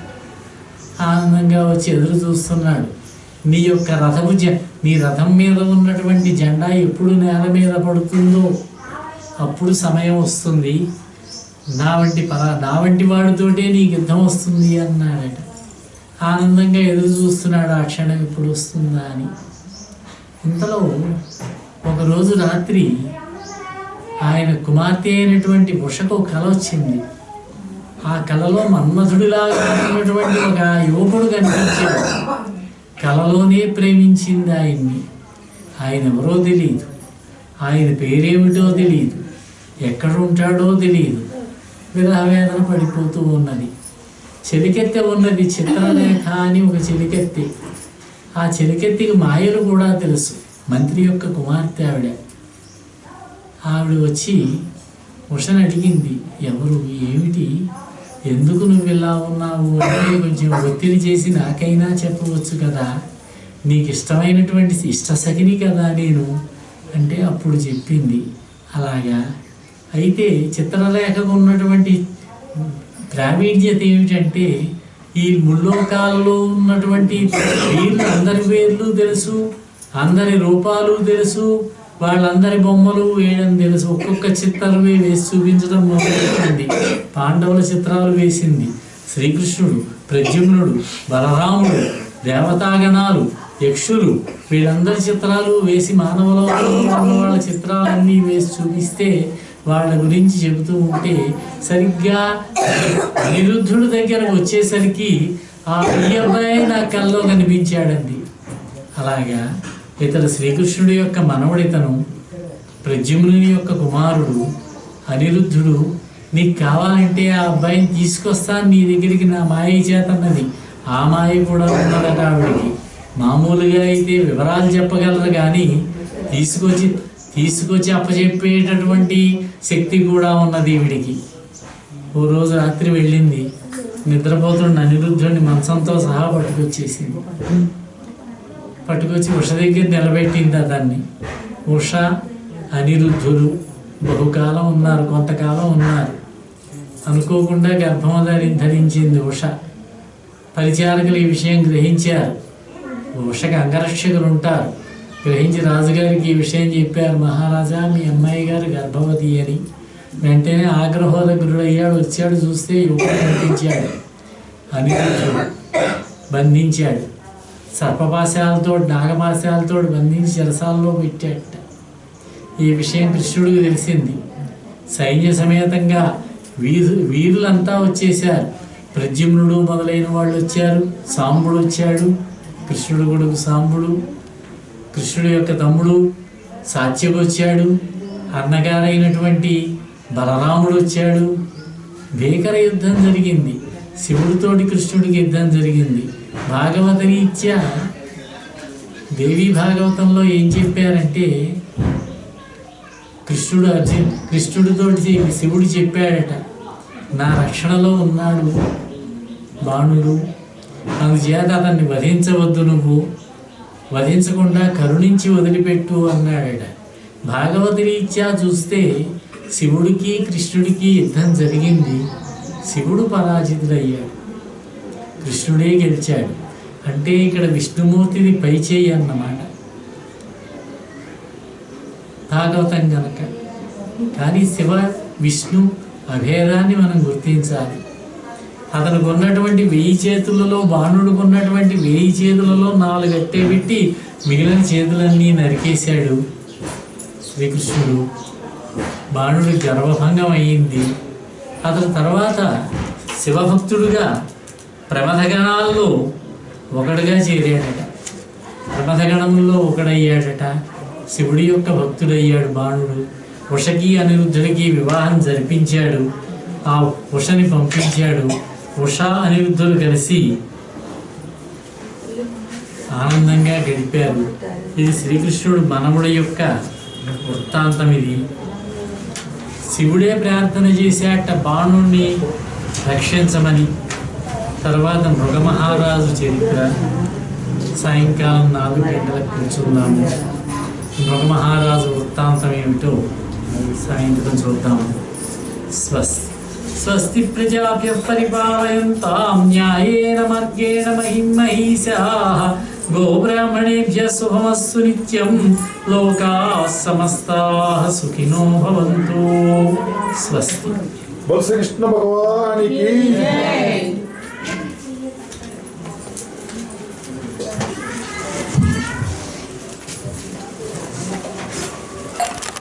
ఆనందంగా వచ్చి ఎదురు చూస్తున్నాడు. నీ యొక్క నీ రథం మీద ఉన్నటువంటి జెండా ఎప్పుడు నేల మీద పడుతుందో అప్పుడు సమయం వస్తుంది, నా వంటి వాడితోటే నీకు యుద్ధం వస్తుంది అన్నాడట. ఆనందంగా ఎదురు చూస్తున్నాడు ఆ క్షణం ఎప్పుడు వస్తుందా అని. ఇంతలో ఒకరోజు రాత్రి ఆయన కుమార్తె అయినటువంటి ఉషకు కల వచ్చింది. ఆ కలలో మన్మధుడిలాగా ఉన్నటువంటి ఒక యువకుడు కనిపించాడు. కలలోనే ప్రేమించింది ఆయన్ని. ఆయన ఎవరో తెలియదు, ఆయన పేరేమిటో తెలియదు, ఎక్కడ ఉంటాడో తెలియదు. విరహవేదన పడిపోతూ ఉన్నది. చెలికెత్తె ఉన్నది, చిత్రలేఖ అని ఒక చెలికెత్తి. ఆ చెలికెత్తికి మాయలు కూడా తెలుసు. మంత్రి యొక్క కుమార్తె ఆవిడ వచ్చి ఉషను అడిగింది, ఎవరు, ఏమిటి, ఎందుకు నువ్వు ఇలా ఉన్నావు అంటే కొంచెం ఒత్తిడి చేసి నాకైనా చెప్పవచ్చు కదా, నీకు ఇష్టమైనటువంటి ఇష్టసఖిని కదా నేను అంటే అప్పుడు చెప్పింది. అలాగా అయితే చిత్రలేఖకు ఉన్నటువంటి ప్రావీణ్యత ఏమిటంటే ఈ ముల్లోకాలలో ఉన్నటువంటి వీళ్ళు అందరి పేర్లు తెలుసు, అందరి రూపాలు తెలుసు, వాళ్ళందరి బొమ్మలు వేయడం తెలుసు. ఒక్కొక్క చిత్రాలు వేసి చూపించడం మొదలుపెట్టింది. పాండవుల చిత్రాలు వేసింది. శ్రీకృష్ణుడు, ప్రద్యుమ్నుడు, బలరాముడు, దేవతాగణాలు, యక్షులు, వీళ్ళందరి చిత్రాలు వేసి మానవలోకంలో ఉన్న వాళ్ళ చిత్రాలన్నీ వేసి చూపిస్తే వాళ్ళ గురించి చెబుతూ ఉంటే సరిగ్గా అనిరుద్ధుడి దగ్గరకు వచ్చేసరికి ఆ అబ్బాయి నా కల్లో కనిపించాడండి. అలాగా ఇతడు శ్రీకృష్ణుడి యొక్క మనవడితను, ప్రద్యుమ్నుని యొక్క కుమారుడు అనిరుద్ధుడు. నీకు కావాలంటే ఆ అబ్బాయిని తీసుకొస్తాను నీ దగ్గరికి నా మాయ చేతన్నది. ఆ మాయ కూడా ఉన్నదట ఆవిడికి. మామూలుగా అయితే వివరాలు చెప్పగలరు కానీ తీసుకొచ్చి అప్పచెప్పేటటువంటి శక్తి కూడా ఉన్నది ఈవిడికి. ఓ రోజు రాత్రి వెళ్ళింది, నిద్రపోతున్న అనిరుద్ధుడిని మంచంతో సహా పట్టుకొచ్చి ఉష దగ్గర నిలబెట్టింది అతన్ని. ఉష అనిరుద్ధులు బహుకాలం ఉన్నారు, కొంతకాలం ఉన్నారు. అనుకోకుండా గర్భం ధరించింది ఉష. పరిచారకులు ఈ విషయం గ్రహించారు. ఉషకి అంగరక్షకులు ఉంటారు. గ్రహించి రాజుగారికి ఈ విషయం చెప్పారు, మహారాజా మీ అమ్మాయి గారు గర్భవతి అని. వెంటనే ఆగ్రహోదగ్రుడయ్యాడు. వచ్చాడు, చూస్తే యువకుడు కనిపించాడు. అనిరుద్ధుడు బంధించాడు. సర్పపాశాలతో నాగపాశాలతో బంధించి చెరసాల్లో పెట్టాట. ఈ విషయం కృష్ణుడికి తెలిసింది. సైన్య సమేతంగా వీరులంతా వచ్చేశారు. ప్రద్యుమ్నుడు మొదలైన వాళ్ళు వచ్చారు. సాంబుడు వచ్చాడు, కృష్ణుడు కొడుకు సాంబుడు. కృష్ణుడి యొక్క తమ్ముడు సాత్యకు వచ్చాడు. అన్నగారైనటువంటి బలరాముడు వచ్చాడు. భీకర యుద్ధం జరిగింది. శివుడితోటి కృష్ణుడికి యుద్ధం జరిగింది. భాగవత రీత్యా దేవీ భాగవతంలో ఏం చెప్పారంటే కృష్ణుడితోటి శివుడు చెప్పాడట, నా రక్షణలో ఉన్నాడు బాణుడు, అందుచేత అతన్ని వధించవద్దు, నువ్వు వధించకుండా కరుణించి వదిలిపెట్టు అన్నాడట. భాగవత రీత్యా చూస్తే శివుడికి కృష్ణుడికి యుద్ధం జరిగింది. శివుడు పరాజితుడయ్యాడు, కృష్ణుడే గెలిచాడు. అంటే ఇక్కడ విష్ణుమూర్తిది పైచేయి అన్నమాట భాగవతం కనుక. కానీ శివ విష్ణు అభేదాన్ని మనం గుర్తించాలి. అతనికి ఉన్నటువంటి 1000 చేతులలో, బాణుడికి ఉన్నటువంటి 1000 చేతులలో 4 అట్టే పెట్టి మిగిలిన చేతులన్నీ నరికేశాడు శ్రీకృష్ణుడు. బాణుడి గర్వభంగం అయ్యింది. అతని తర్వాత శివభక్తుడుగా ప్రమథగణాల్లో ఒకడుగా చేరాడట. ప్రమథగణంలో ఒకడయ్యాడట. శివుడి యొక్క భక్తుడయ్యాడు బాణుడు. ఉషకి అనిరుద్ధుడికి వివాహం జరిపించాడు. ఆ ఉషని పంపించాడు. ఉష అనిరుద్ధులు కలిసి ఆనందంగా గడిపారు. ఇది శ్రీకృష్ణుడు మనముడి యొక్క వృత్తాంతం. ఇది శివుడే ప్రార్థన చేశాట బాణుణ్ణి రక్షించమని. తర్వాత మృగమహారాజు చరిత్ర సాయంకాలం 4 గంటలకు కూర్చుందాము. మృగమహారాజు వృత్తాంతం ఏమిటో సాయంత్రం చూద్దాము. స్వస్తి ప్రజాభ్యః పరిపాలయంతాం న్యాయేన మార్గేణ మహిమహీశాః గోబ్రాహ్మణేభ్యः శుభమస్తు నిత్యం. లోకాః సమస్తాః సుఖినో భవంతు. స్వస్తి. బోల్ శ్రీ కృష్ణ భగవానికి జై.